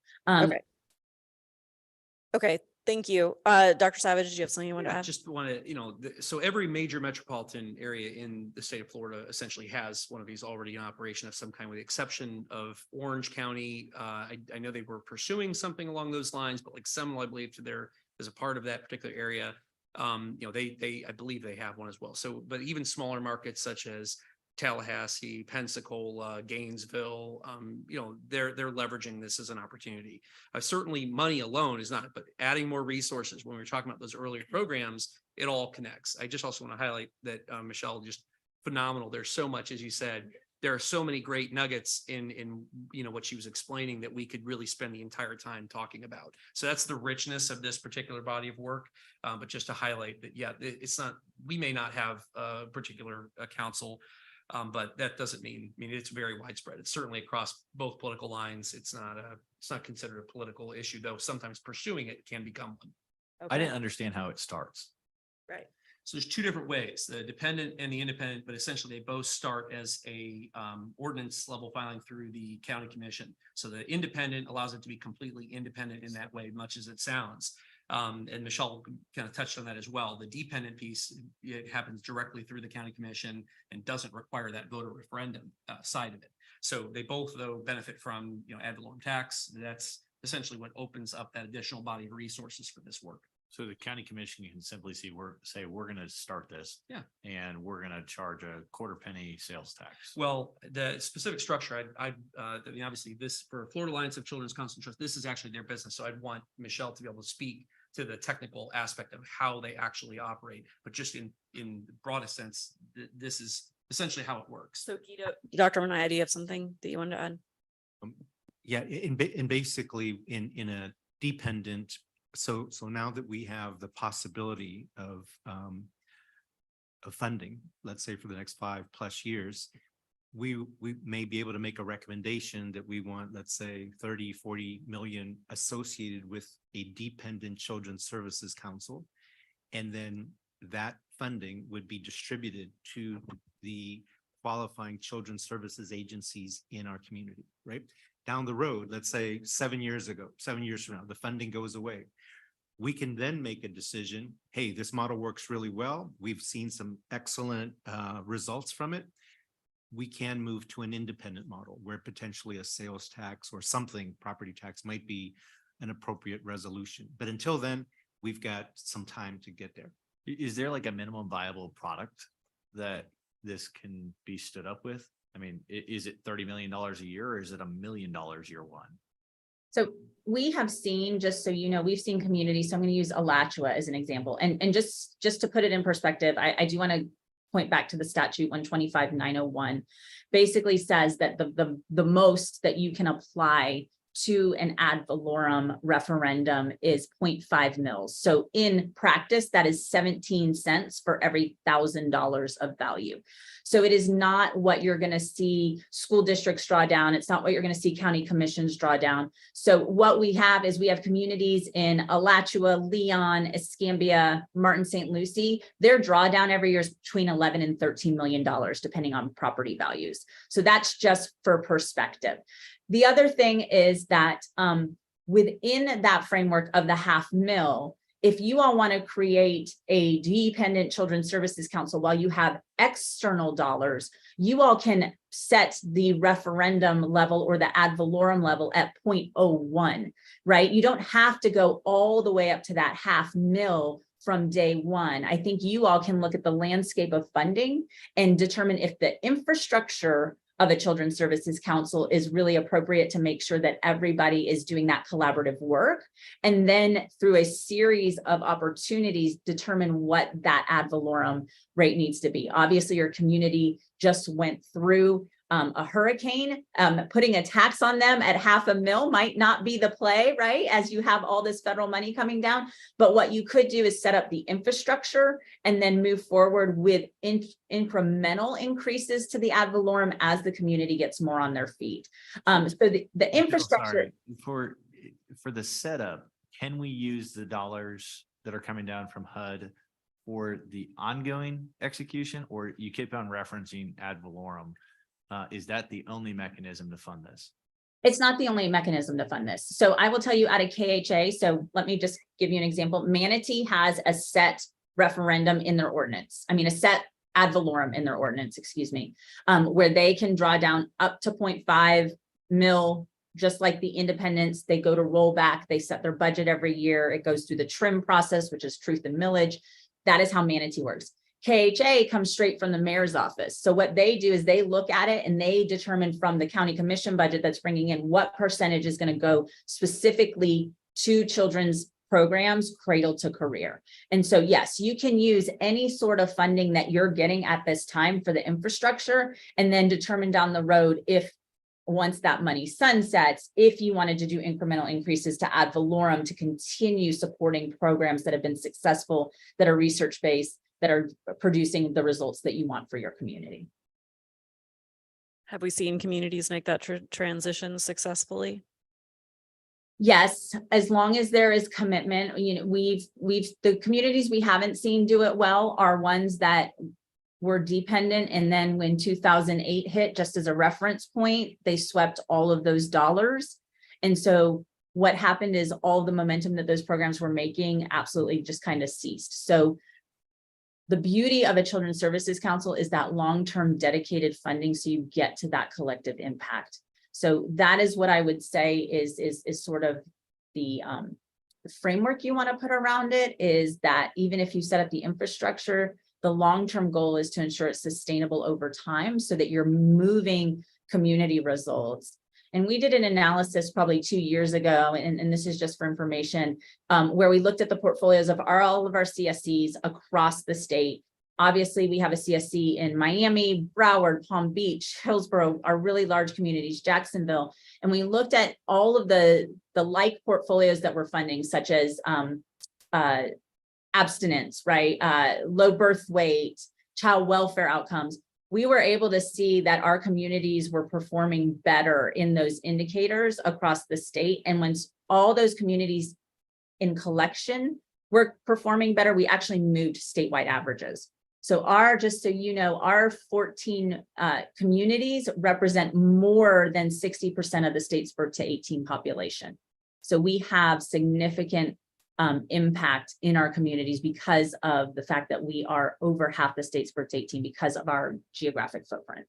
Okay, thank you. Dr. Savage, did you have something you want to Yeah, add? just want to, so every major metropolitan area in the state of Florida essentially has one of these already in operation of some kind, with the exception of Orange County. I know they were pursuing something along those lines, but like Seminole, I believe, as a part of that particular area, I believe they have one as well. So, but even smaller markets such as Tallahassee, Pensacola, Gainesville, they're leveraging this as an opportunity. Certainly money alone is not, but adding more resources, when we were talking about those earlier programs, it all connects. I just also want to highlight that Michelle, just phenomenal. There's so much, as you said, there are so many great nuggets in what she was explaining that we could really spend the entire time talking about. So that's the richness of this particular body of work. But just to highlight that, yeah, it's not, we may not have a particular council, but that doesn't mean, it's very widespread. It's certainly across both political lines. It's not considered a political issue, though sometimes pursuing it can become one. I didn't understand how it starts. Right. So there's two different ways, the dependent and the independent, but essentially they both start as a ordinance level filing through the county commission. So the independent allows it to be completely independent in that way, much as it sounds. And Michelle kind of touched on that as well. The dependent piece, it happens directly through the county commission and doesn't require that voter referendum side of it. So they both, though, benefit from, ad valorem tax. That's essentially what opens up that additional body of resources for this work. So the county commission can simply say, we're going to start this. Yeah. And we're going to charge a quarter penny sales tax. Well, the specific structure, obviously this for Florida Alliance of Children's Council and Trust, this is actually their business. So I'd want Michelle to be able to speak to the technical aspect of how they actually operate. But just in the broadest sense, this is essentially how it works. So Guido, Dr. Manaya, do you have something that you wanted to add? Yeah, and basically in a dependent, so now that we have the possibility of funding, let's say for the next 5+ years, we may be able to make a recommendation that we want, let's say 30-40 million associated with a dependent Children's Services Council. And then that funding would be distributed to the qualifying children's services agencies in our community, right? Down the road, let's say 7 years from now, the funding goes away. We can then make a decision, hey, this model works really well. We've seen some excellent results from it. We can move to an independent model where potentially a sales tax or something, property tax, might be an appropriate resolution. But until then, we've got some time to get there. Is there like a minimum viable product that this can be stood up with? I mean, is it $30 million a year, or is it $1 million year one? So we have seen, just so you know, we've seen communities, so I'm going to use Alachua as an example. And just to put it in perspective, I do want to point back to the statute 125-901, basically says that the most that you can apply to an ad valorem referendum is 0.5 mils. So in practice, that is 17 cents for every $1,000 of value. So it is not what you're going to see school districts draw down. It's not what you're going to see county commissions draw down. So what we have is we have communities in Alachua, Leon, Escambia, Martin, St. Lucie. Their drawdown every year is between 11 and $13 million, depending on property values. So that's just for perspective. The other thing is that within that framework of the $500,000, if you all want to create a dependent children's services council while you have external dollars, you all can set the referendum level or the ad valorem level at 0.01, right? You don't have to go all the way up to that $500,000 from day one. I think you all can look at the landscape of funding and determine if the infrastructure of a children's services council is really appropriate to make sure that everybody is doing that collaborative work. And then through a series of opportunities, determine what that ad valorem rate needs to be. Obviously, your community just went through a hurricane. Putting a tax on them at $500,000 might not be the play, right? As you have all this federal money coming down. But what you could do is set up the infrastructure and then move forward with incremental increases to the ad valorem as the community gets more on their feet. So the infrastructure. Sorry, for the setup, can we use the dollars that are coming down from HUD for the ongoing execution, or you keep on referencing ad valorem? Is that the only mechanism to fund this? It's not the only mechanism to fund this. So I will tell you out of KHA, so let me just give you an example. Manatee has a set referendum in their ordinance. I mean, a set ad valorem in their ordinance, excuse me, where they can draw down up to 0.5 mil, just like the independents. They go to rollback, they set their budget every year. It goes through the trim process, which is truth and millage. That is how Manatee works. KHA comes straight from the mayor's office. So what they do is they look at it and they determine from the county commission budget that's bringing in what percentage is going to go specifically to children's programs, cradle to career. And so, yes, you can use any sort of funding that you're getting at this time for the infrastructure and then determine down the road if once that money sunsets, if you wanted to do incremental increases to ad valorem to continue supporting programs that have been successful, that are research-based, that are producing the results that you want for your community. Have we seen communities make that transition successfully? Yes, as long as there is commitment. You know, the communities we haven't seen do it well are ones that were dependent. And then when 2008 hit, just as a reference point, they swept all of those dollars. And so what happened is all the momentum that those programs were making absolutely just kind of ceased. So the beauty of a Children's Services Council is that long-term dedicated funding, so you get to that collective impact. So that is what I would say is sort of the framework you want to put around it, is that even if you set up the infrastructure, the long-term goal is to ensure it's sustainable over time so that you're moving community results. And we did an analysis probably 2 years ago, and this is just for information, where we looked at the portfolios of all of our CSCs across the state. Obviously, we have a CSC in Miami, Broward, Palm Beach, Hillsborough, are really large communities, Jacksonville. And we looked at all of the like portfolios that we're funding, such as abstinence, right? Low birth weight, child welfare outcomes. We were able to see that our communities were performing better in those indicators across the state. And once all those communities in collection were performing better, we actually moved statewide averages. So just so you know, our 14 communities represent more than 60% of the state's birth to 18 population. So we have significant impact in our communities because of the fact that we are over half the state's birth to 18 because of our geographic footprint.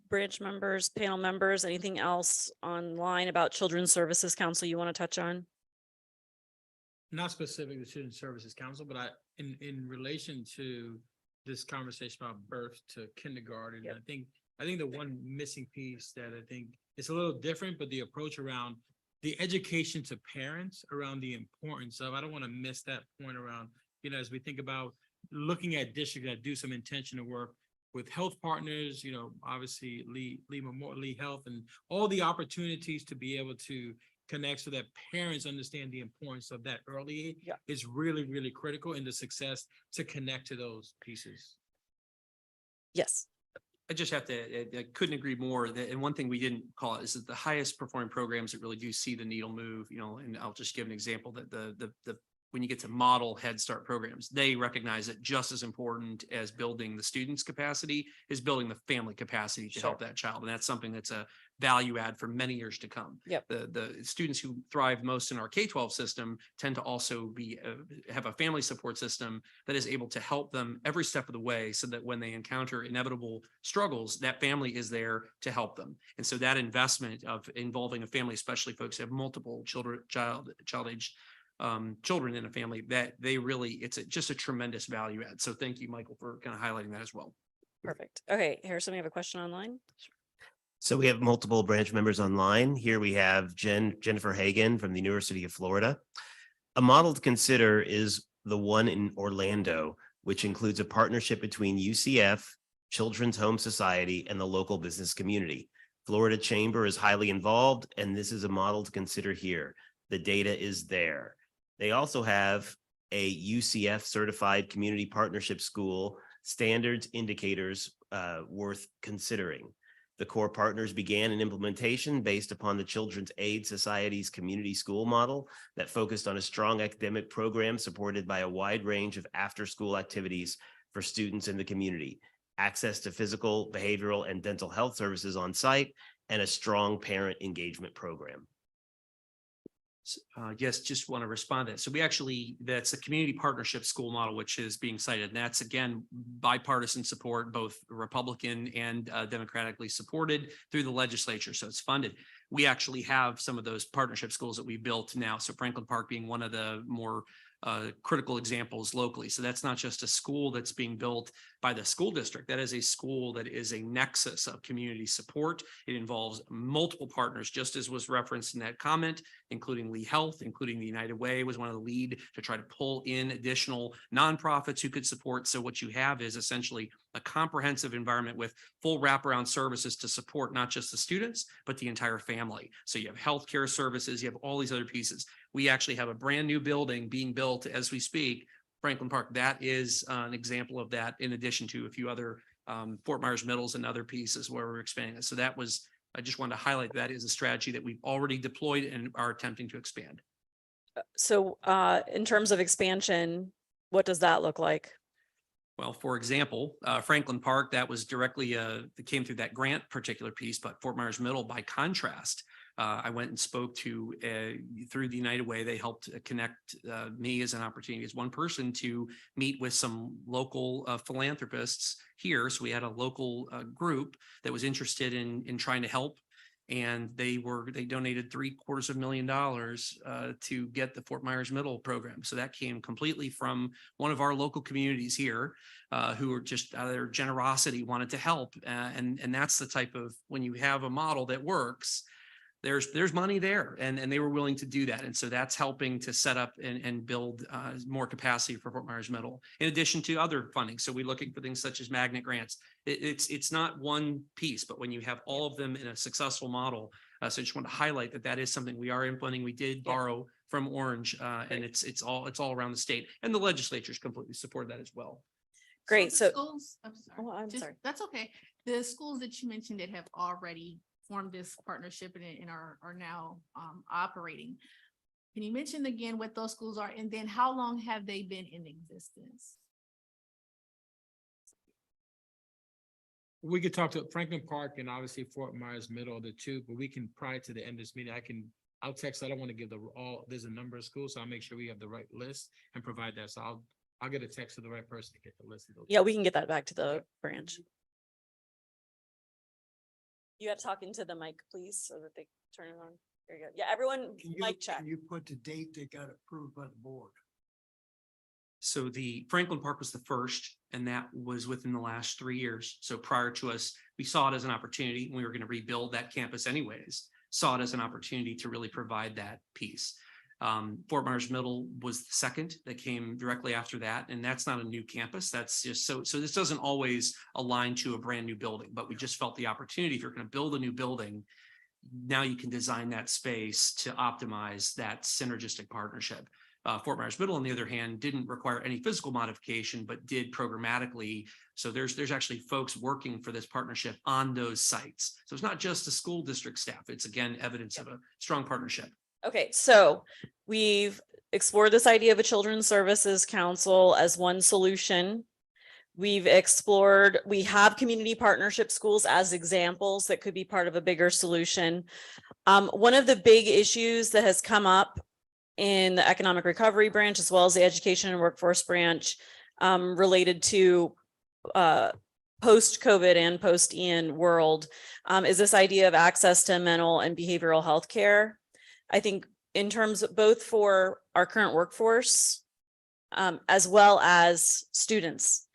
Branch members, panel members, anything else online about Children's Services Council you want to touch on? Not specific to Children's Services Council, but in relation to this conversation about birth to kindergarten, Yep. I think I think the one missing piece that I think is a little different, but the approach around the education to parents around the importance of, I don't want to miss that point around, as we think about looking at districts that do some intentional work with health partners, obviously Lee Health and all the opportunities to be able to connect so that parents understand the importance of that early Yeah. is really, really critical in the success to connect to those pieces. Yes. I just have to, I couldn't agree more. And one thing we didn't call it is that the highest performing programs that really do see the needle move, and I'll just give an example that when you get to model Head Start programs, they recognize that just as important as building the student's capacity is building the family capacity to help that child. And that's something that's a value add for many years to come. Yep. The students who thrive most in our K-12 system tend to also have a family support system that is able to help them every step of the way so that when they encounter inevitable struggles, that family is there to help them. And so that investment of involving a family, especially folks who have multiple child age children in a family, that they really, it's just a tremendous value add. So thank you, Michael, for kind of highlighting that as well. Perfect. Okay, Harrison, we have a question online. So we have multiple branch members online. Here we have Jennifer Hagan from the University of Florida. A model to consider is the one in Orlando, which includes a partnership between UCF, Children's Home Society, and the local business community. Florida Chamber is highly involved, and this is a model to consider here. The data is there. They also have a UCF certified community partnership school standards indicators worth considering. The core partners began an implementation based upon the Children's Aid Society's community school model that focused on a strong academic program supported by a wide range of after-school activities for students in the community, access to physical, behavioral, and dental health services on site, and a strong parent engagement program. Yes, just want to respond to that. So that's a community partnership school model, which is being cited. And that's, again, bipartisan support, both Republican and democratically supported through the legislature. So it's funded. We actually have some of those partnership schools that we built now. So Franklin Park being one of the more critical examples locally. So that's not just a school that's being built by the school district. That is a school that is a nexus of community support. It involves multiple partners, just as was referenced in that comment, including Lee Health, including the United Way was one of the lead to try to pull in additional nonprofits who could support. So what you have is essentially a comprehensive environment with full wraparound services to support not just the students, but the entire family. So you have healthcare services, you have all these other pieces. We actually have a brand new building being built as we speak, Franklin Park. That is an example of that, in addition to a few other Fort Myers Middles and other pieces where we're expanding it. So that was, I just wanted to highlight that is a strategy that we've already deployed and are attempting to expand. So in terms of expansion, what does that look like? Well, for example, Franklin Park, that was directly, that came through that grant particular piece, but Fort Myers Middle, by contrast, I went and spoke to, through the United Way, they helped connect me as an opportunity as one person to meet with some local philanthropists here. So we had a local group that was interested in trying to help. And they donated $750,000 to get the Fort Myers Middle program. So that came completely from one of our local communities here who were just out of their generosity wanted to help. And that's the type of, when you have a model that works, there's money there, and they were willing to do that. And so that's helping to set up and build more capacity for Fort Myers Middle, in addition to other funding. So we're looking for things such as magnet grants. It's not one piece, but when you have all of them in a successful model. So I just want to highlight that is something we are implementing. We did borrow from Orange, and it's all around the state, and the legislature's completely support that as well. Great. the So, schools, I'm sorry. oh, I'm Just- sorry. That's okay. The schools that you mentioned that have already formed this partnership and are now operating. Can you mention again what those schools are, and then how long have they been in existence? We could talk to Franklin Park and obviously Fort Myers Middle, the two, but we can, prior to the end of this meeting, I'll text. I don't want to give there's a number of schools, so I'll make sure we have the right list and provide that. So I'll get a text to the right person to get the list of those. Yeah, we can get that back to the branch. You got to talk into the mic, please, so that they turn it on. There you go. Yeah, everyone, mic check. Can you put the date that got approved by the board? So the Franklin Park was the first, and that was within the last 3 years. So prior to us, we saw it as an opportunity. We were going to rebuild that campus anyways, saw it as an opportunity to really provide that piece. Fort Myers Middle was the second that came directly after that. And that's not a new campus. That's just so this doesn't always align to a brand new building, but we just felt the opportunity. If you're going to build a new building, now you can design that space to optimize that synergistic partnership. Fort Myers Middle, on the other hand, didn't require any physical modification, but did programmatically. So there's actually folks working for this partnership on those sites. So it's not just the school district staff. It's again, evidence of a strong partnership. Okay, so we've explored this idea of a Children's Services Council as one solution. We have community partnership schools as examples that could be part of a bigger solution. One of the big issues that has come up in the economic recovery branch, as well as the education and workforce branch, related to post-COVID and post-Ian world, is this idea of access to mental and behavioral health care. I think in terms of both for our current workforce, as well as students.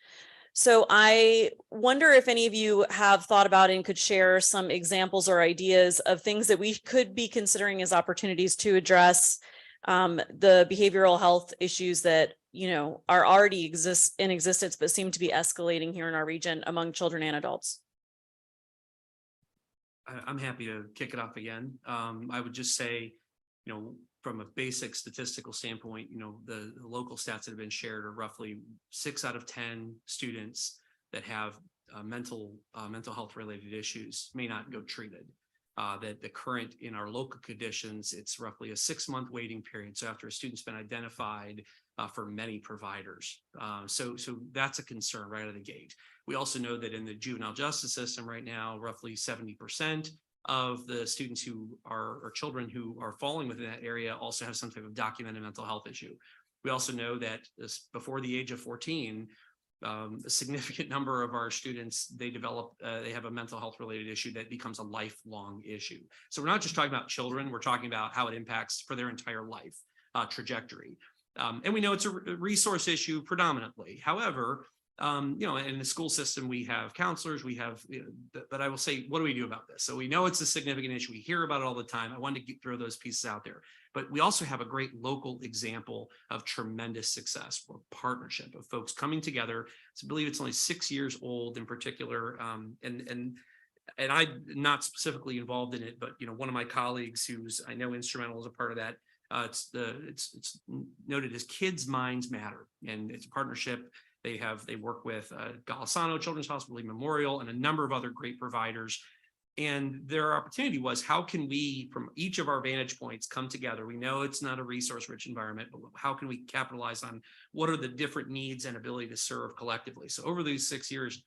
So I wonder if any of you have thought about and could share some examples or ideas of things that we could be considering as opportunities to address the behavioral health issues that, you know, are already in existence, but seem to be escalating here in our region among children and adults. I'm happy to kick it off again. I would just say, you know, from a basic statistical standpoint, you know, the local stats that have been shared are roughly 6 out of 10 students that have mental health related issues may not go treated. That the current in our local conditions, it's roughly a 6-month waiting period. So after a student's been identified for many providers. So that's a concern right out of the gate. We also know that in the juvenile justice system right now, roughly 70% of the students who are, or children who are falling within that area also have some type of documented mental health issue. We also know that before the age of 14, a significant number of our students, they have a mental health related issue that becomes a lifelong issue. So we're not just talking about children, we're talking about how it impacts for their entire life trajectory. And we know it's a resource issue predominantly. However, you know, in the school system, we have counselors, we have, but I will say, what do we do about this? So we know it's a significant issue. We hear about it all the time. I wanted to throw those pieces out there, but we also have a great local example of tremendous success or partnership of folks coming together. So I believe it's only 6 years old in particular. And I'm not specifically involved in it, but, you know, one of my colleagues who's, I know, instrumental as a part of that, it's noted as Kids Minds Matter, and it's a partnership. They work with Golisano Children's Hospital, Lee Memorial, and a number of other great providers. And their opportunity was, how can we, from each of our vantage points, come together? We know it's not a resource-rich environment, but how can we capitalize on what are the different needs and ability to serve collectively? So over these 6 years,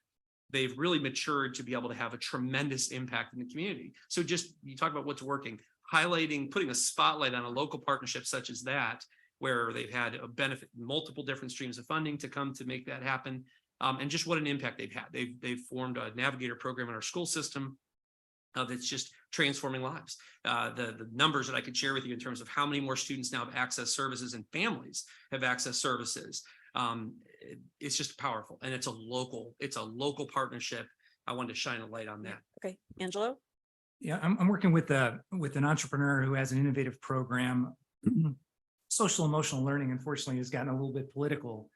they've really matured to be able to have a tremendous impact in the community. So just, you talk about what's working, highlighting, putting a spotlight on a local partnership such as that, where they've had a benefit, multiple different streams of funding to come to make that happen. And just what an impact they've had. They've formed a navigator program in our school system that's just transforming lives. The numbers that I could share with you in terms of how many more students now have access services and families have access services. It's just powerful, and it's a local partnership. I wanted to shine a light on that. Okay, Angelo? Yeah, I'm working with an entrepreneur who has an innovative program. Social emotional learning, unfortunately, has gotten a little bit political,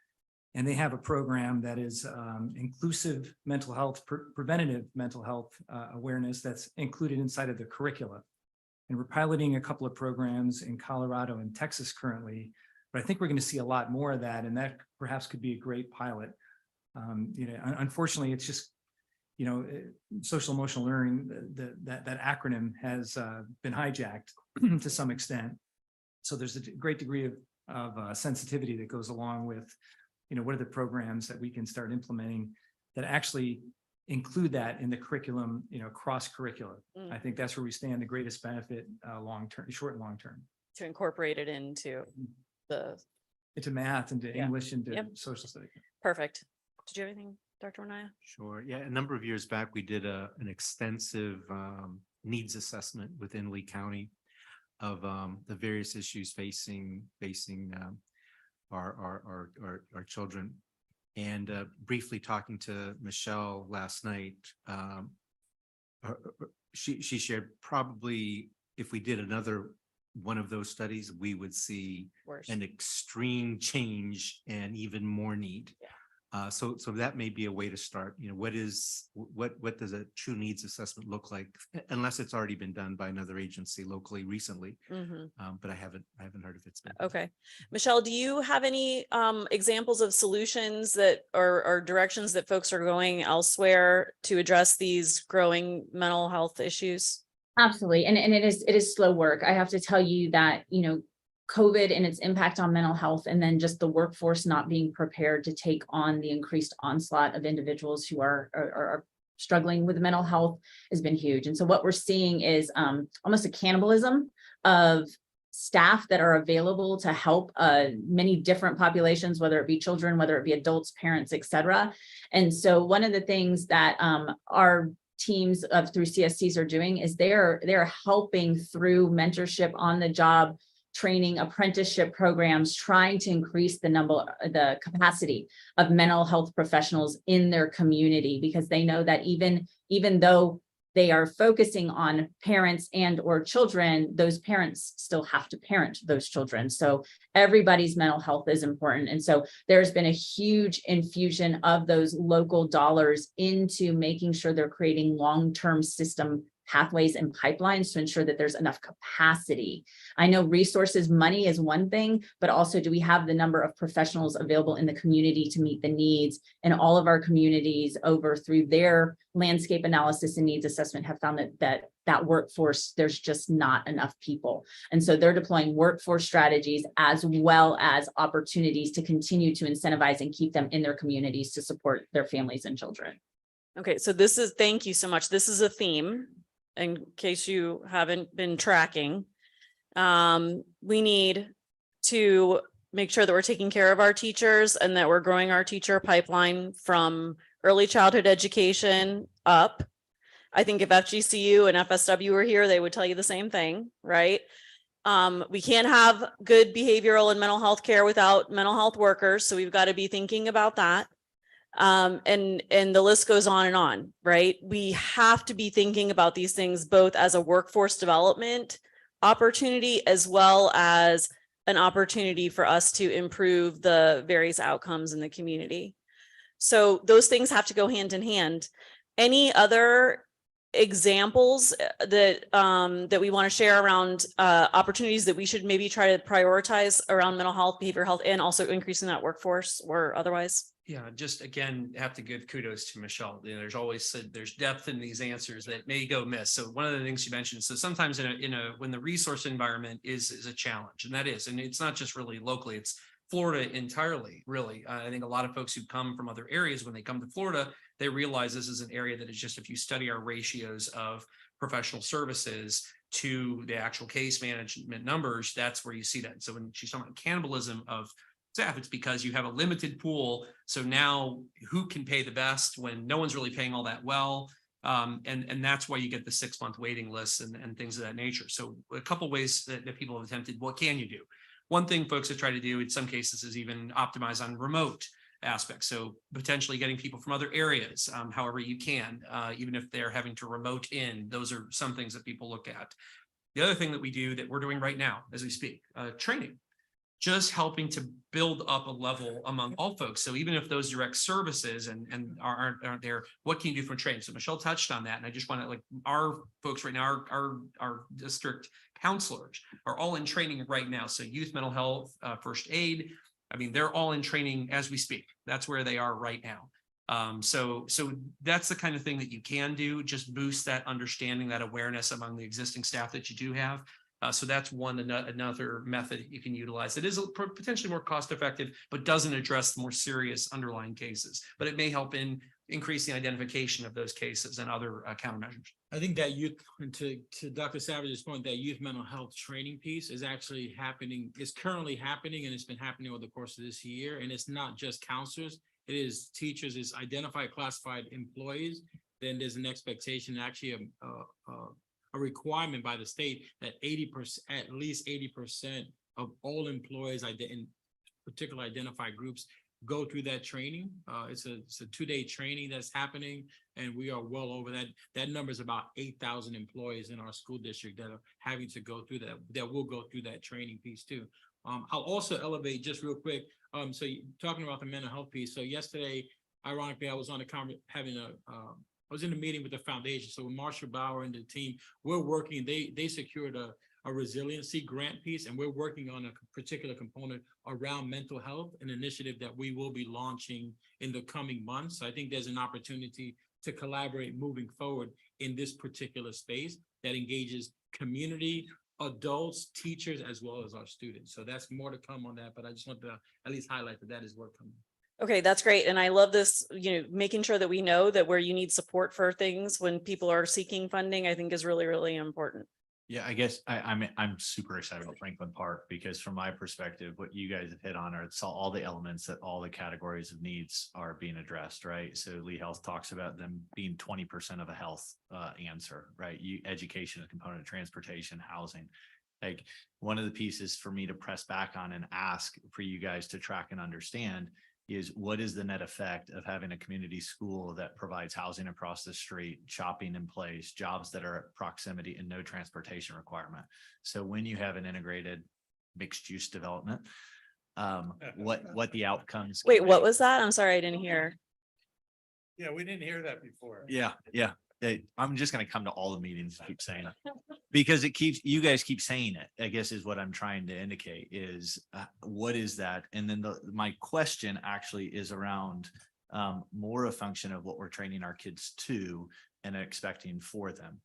and they have a program that is inclusive mental health, preventative mental health awareness that's included inside of the curricula. And we're piloting a couple of programs in Colorado and Texas currently, but I think we're going to see a lot more of that, and that perhaps could be a great pilot. You know, unfortunately, it's just, you know, social emotional learning, that acronym has been hijacked to some extent. So there's a great degree of sensitivity that goes along with, you know, what are the programs that we can start implementing that actually include that in the curriculum, you know, cross curricular. I think that's where we stand the greatest benefit long-term, short and long-term. To incorporate it into into math, into English, into social studies. Perfect. Did you have anything, Dr. Anaya? Sure. Yeah, a number of years back, we did an extensive needs assessment within Lee County of the various issues facing our children. And briefly talking to Michelle last night, she shared probably if we did another one of those studies, we would see Worse. an extreme change and even more need. So that may be a way to start. You know, what does a true needs assessment look like? Unless it's already been done by another agency locally recently. Mhm. But I haven't heard if it's been. done. Okay. Michelle, do you have any examples of solutions that or directions that folks are going elsewhere to address these growing mental health issues? Absolutely. And it is slow work. I have to tell you that, you know, COVID and its impact on mental health, and then just the workforce not being prepared to take on the increased onslaught of individuals who are struggling with mental health has been huge. And so what we're seeing is almost a cannibalism of staff that are available to help many different populations, whether it be children, whether it be adults, parents, et cetera. And so one of the things that our teams through CSCs are doing is they're helping through mentorship, on the job training, apprenticeship programs, trying to increase the capacity of mental health professionals in their community, because they know that even though they are focusing on parents and or children, those parents still have to parent those children. So everybody's mental health is important. And so there's been a huge infusion of those local dollars into making sure they're creating long-term system pathways and pipelines to ensure that there's enough capacity. I know resources, money is one thing, but also do we have the number of professionals available in the community to meet the needs? And all of our communities over through their landscape analysis and needs assessment have found that workforce, there's just not enough people. And so they're deploying workforce strategies as well as opportunities to continue to incentivize and keep them in their communities to support their families and children. Okay, so thank you so much. This is a theme, in case you haven't been tracking. We need to make sure that we're taking care of our teachers and that we're growing our teacher pipeline from early childhood education up. I think if FGCU and FSW were here, they would tell you the same thing, right? We can't have good behavioral and mental health care without mental health workers. So we've got to be thinking about that. And the list goes on, right? We have to be thinking about these things both as a workforce development opportunity as well as an opportunity for us to improve the various outcomes in the community. So those things have to go hand in hand. Any other examples that we want to share around opportunities that we should maybe try to prioritize around mental health, behavioral health, and also increasing that workforce or otherwise? Yeah, just again, have to give kudos to Michelle. You know, there's depth in these answers that may go miss. So one of the things you mentioned, so sometimes when the resource environment is a challenge, and it's not just really locally, it's Florida entirely, really. I think a lot of folks who come from other areas, when they come to Florida, they realize this is an area that is just, if you study our ratios of professional services to the actual case management numbers, that's where you see that. So when she's talking about cannibalism of staff, it's because you have a limited pool. So now who can pay the best when no one's really paying all that well? And that's why you get the 6-month waiting lists and things of that nature. So a couple ways that people have attempted, what can you do? One thing folks have tried to do in some cases is even optimize on remote aspects. So potentially getting people from other areas, however you can, even if they're having to remote in, those are some things that people look at. The other thing that we do that we're doing right now as we speak, training. Just helping to build up a level among all folks. So even if those direct services and aren't there, what can you do for training? So Michelle touched on that. And I just want to, like, our folks right now, our district counselors are all in training right now. So youth mental health, first aid, I mean, they're all in training as we speak. That's where they are right now. So that's the kind of thing that you can do, just boost that understanding, that awareness among the existing staff that you do have. So that's another method that you can utilize. It is potentially more cost effective, but doesn't address the more serious underlying cases. But it may help in increasing identification of those cases and other countermeasures. I think that youth, to Dr. Savage's point, that youth mental health training piece is actually happening, is currently happening, and it's been happening over the course of this year. And it's not just counselors, it is teachers, it's identified classified employees. Then there's an expectation, actually a requirement by the state that 80%, at least 80% of all employees particular identified groups go through that training. It's a 2-day training that's happening, and we are well over that. That number is about 8,000 employees in our school district that are having to go through that will go through that training piece too. I'll also elevate just real quick. So talking about the mental health piece. So yesterday, ironically, I was on I was in a meeting with the foundation. So with Marshall Bauer and the team, we're working, they secured a resiliency grant piece, and we're working on a particular component around mental health, an initiative that we will be launching in the coming months. So I think there's an opportunity to collaborate moving forward in this particular space that engages community, adults, teachers, as well as our students. So that's more to come on that, but I just want to at least highlight that is work coming. Okay, that's great. And I love this, making sure that we know that where you need support for things when people are seeking funding, I think is really, really important. Yeah, I guess I'm super excited about Franklin Park because from my perspective, what you guys have hit on are all the elements that all the categories of needs are being addressed, right? So Lee Health talks about them being 20% of a health answer, right? Education, a component of transportation, housing. Like one of the pieces for me to press back on and ask for you guys to track and understand is what is the net effect of having a community school that provides housing across the street, shopping in place, jobs that are at proximity and no transportation requirement. So when you have an integrated mixed use development, what the outcomes. Wait, what was that? I'm sorry, I didn't hear. Yeah, we didn't hear that before. Yeah. I'm just going to come to all the meetings and keep saying it because you guys keep saying it, I guess is what I'm trying to indicate is what is that? And then my question actually is around more a function of what we're training our kids to and expecting for them.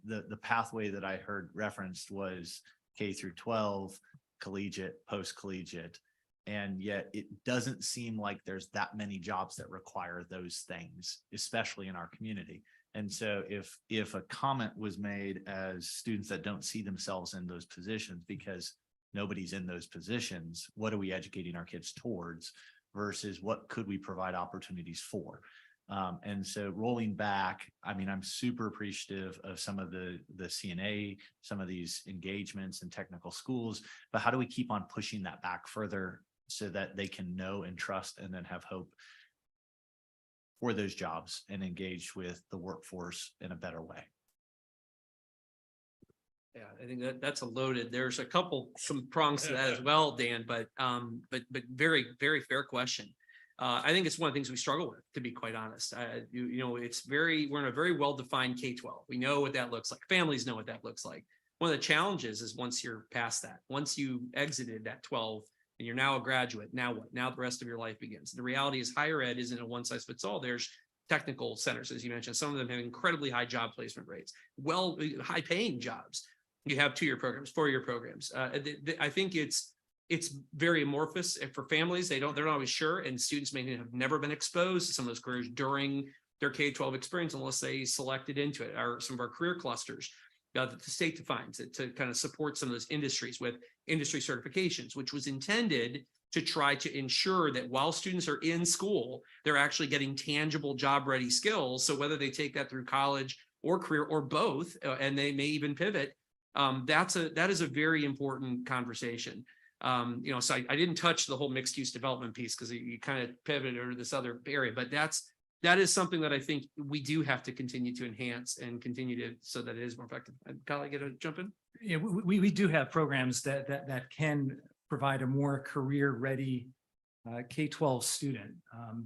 The pathway that I heard referenced was K through 12, collegiate, post-collegiate. And yet it doesn't seem like there's that many jobs that require those things, especially in our community. And so if a comment was made as students that don't see themselves in those positions because nobody's in those positions, what are we educating our kids towards versus what could we provide opportunities for? And so rolling back, I'm super appreciative of some of the CNA, some of these engagements in technical schools, but how do we keep on pushing that back further so that they can know and trust and then have hope for those jobs and engage with the workforce in a better way? Yeah, I think that's there's some prongs to that as well, Dan, but very, very fair question. I think it's one of the things we struggle with, to be quite honest. We're in a very well-defined K-12. We know what that looks like. Families know what that looks like. One of the challenges is once you're past that, once you exited that 12 and you're now a graduate, now what? Now the rest of your life begins. The reality is higher ed isn't a one size fits all. There's technical centers, as you mentioned. Some of them have incredibly high job placement rates, high paying jobs. You have 2-year programs, 4-year programs. I think it's very amorphous for families. They're not always sure, and students may have never been exposed to some of those careers during their K-12 experience unless they selected into it. Or some of our career clusters that the state defines it to kind of support some of those industries with industry certifications, which was intended to try to ensure that while students are in school, they're actually getting tangible job-ready skills. So whether they take that through college or career or both, and they may even pivot, that is a very important conversation. So I didn't touch the whole mixed use development piece because you kind of pivoted over this other area, but that is something that I think we do have to continue to enhance and continue to, so that it is more effective. Kyle, get a jump in? Yeah, we do have programs that can provide a more career-ready K-12 student.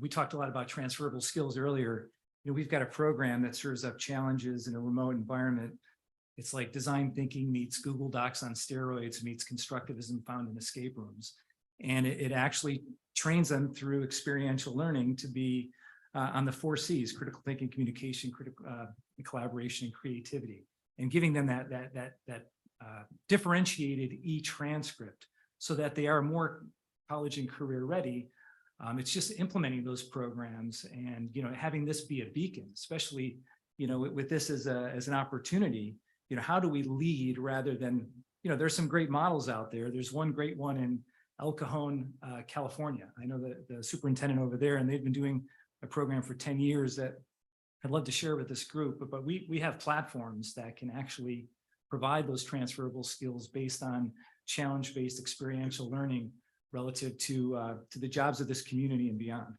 We talked a lot about transferable skills earlier. We've got a program that serves up challenges in a remote environment. It's like design thinking meets Google Docs on steroids meets constructivism found in escape rooms. And it actually trains them through experiential learning to be on the 4 C's: critical thinking, communication, collaboration, and creativity, and giving them that differentiated e-transcript so that they are more college and career ready. It's just implementing those programs and, having this be a beacon, especially, with this as an opportunity. How do we lead rather than, there's some great models out there. There's one great one in El Cajon, California. I know the superintendent over there, and they've been doing a program for 10 years that I'd love to share with this group, but we have platforms that can actually provide those transferable skills based on challenge-based experiential learning relative to the jobs of this community and beyond.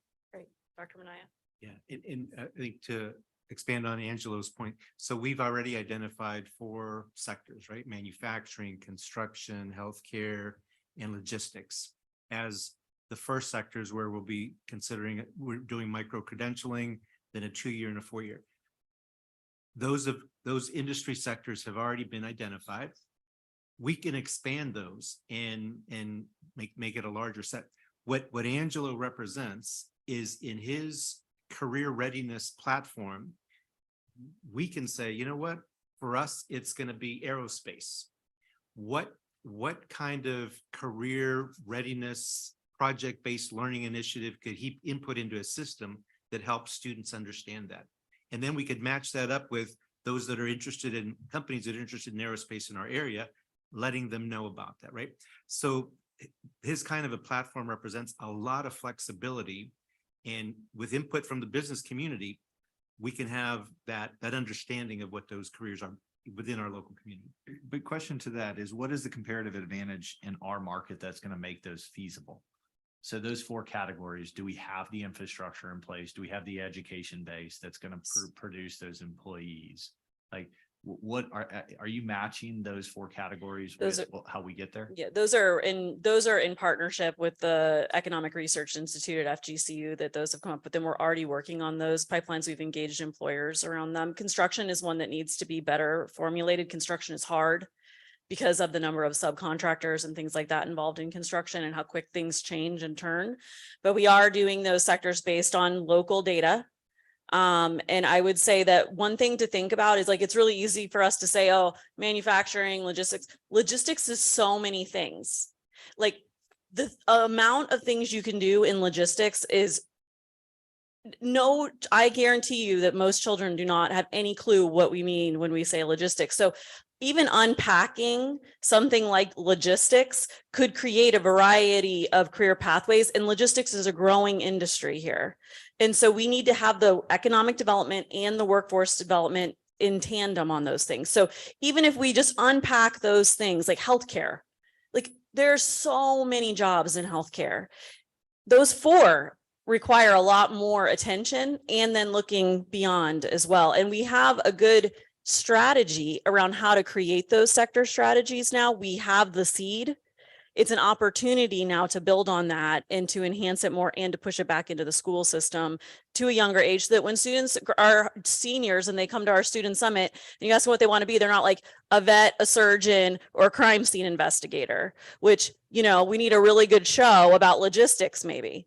Dr. Manaya. Yeah, and I think to expand on Angelo's point, so we've already identified 4 sectors, right? Manufacturing, construction, healthcare, and logistics as the first sectors where we'll be considering, we're doing micro-credentialing, then a 2-year and a 4-year. Those industry sectors have already been identified. We can expand those and make it a larger set. What Angelo represents is in his career readiness platform, we can say, you know what, for us, it's going to be aerospace. What kind of career readiness project-based learning initiative could he input into a system that helps students understand that? And then we could match that up with those that are interested in companies that are interested in aerospace in our area, letting them know about that, right? So his kind of a platform represents a lot of flexibility, and with input from the business community, we can have that understanding of what those careers are within our local community. But question to that is, what is the comparative advantage in our market that's going to make those feasible? So those 4 categories, do we have the infrastructure in place? Do we have the education base that's going to produce those employees? Like, what are you matching those 4 categories with how we get there? Yeah, those are in partnership with the Economic Research Institute at FGCU that those have come up with. Then we're already working on those pipelines. We've engaged employers around them. Construction is one that needs to be better formulated. Construction is hard because of the number of subcontractors and things like that involved in construction and how quick things change and turn. But we are doing those sectors based on local data. And I would say that one thing to think about is, like, it's really easy for us to say, oh, manufacturing, logistics is so many things. Like, the amount of things you can do in logistics is I guarantee you that most children do not have any clue what we mean when we say logistics. So even unpacking something like logistics could create a variety of career pathways, and logistics is a growing industry here. And so we need to have the economic development and the workforce development in tandem on those things. So even if we just unpack those things like healthcare, like, there's so many jobs in healthcare. Those 4 require a lot more attention, and then looking beyond as well. And we have a good strategy around how to create those sector strategies now. We have the seed. It's an opportunity now to build on that and to enhance it more and to push it back into the school system to a younger age, so that when students are seniors and they come to our student summit and you ask them what they want to be, they're not like a vet, a surgeon, or a crime scene investigator, which, you know, we need a really good show about logistics maybe,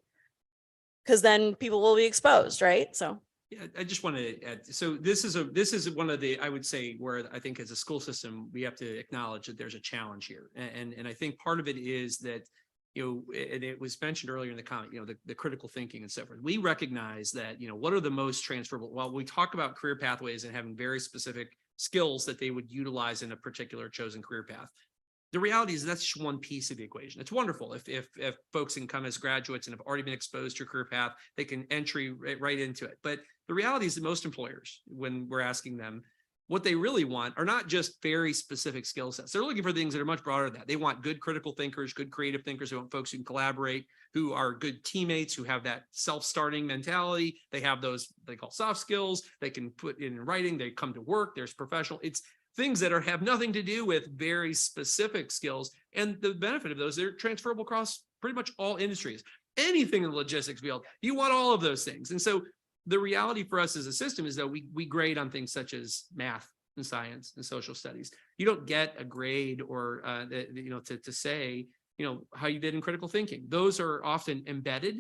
because then people will be exposed, right? So. Yeah, I just want to add, so this is one of the, I would say, where I think as a school system, we have to acknowledge that there's a challenge here. And I think part of it is that, you know, and it was mentioned earlier in the comment, you know, the critical thinking and so forth. We recognize that, you know, what are the most transferable? While we talk about career pathways and having very specific skills that they would utilize in a particular chosen career path, the reality is that's just one piece of the equation. It's wonderful if folks can come as graduates and have already been exposed to a career path, they can entry right into it. But the reality is that most employers, when we're asking them, what they really want are not just very specific skill sets. They're looking for things that are much broader than that. They want good critical thinkers, good creative thinkers. They want folks who can collaborate, who are good teammates, who have that self-starting mentality. They have those they call soft skills. They can put in writing. They come to work. There's professional. It's things that have nothing to do with very specific skills. And the benefit of those, they're transferable across pretty much all industries. Anything in the logistics field, you want all of those things. And so the reality for us as a system is that we grade on things such as math and science and social studies. You don't get a grade or you know, to say, you know, how you did in critical thinking. Those are often embedded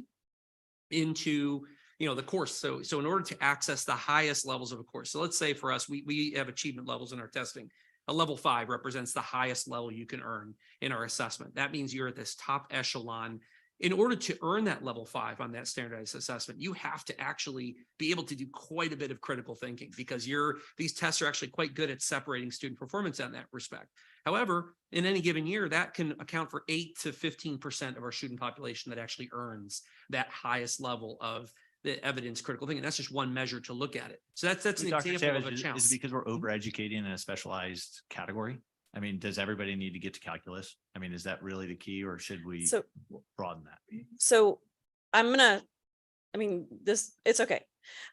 into, you know, the course. So in order to access the highest levels of a course, so let's say for us, we have achievement levels in our testing. A level 5 represents the highest level you can earn in our assessment. That means you're at this top echelon. In order to earn that level 5 on that standardized assessment, you have to actually be able to do quite a bit of critical thinking, because these tests are actually quite good at separating student performance in that respect. However, in any given year, that can account for 8 to 15% of our student population that actually earns that highest level of the evidence critical thinking. That's just one measure to look at it. So that's an Dr. example Savage, of a challenge. is it because we're overeducating in a specialized category? I mean, does everybody need to get to calculus? I mean, is that really the key or should we So- broaden that? So it's okay.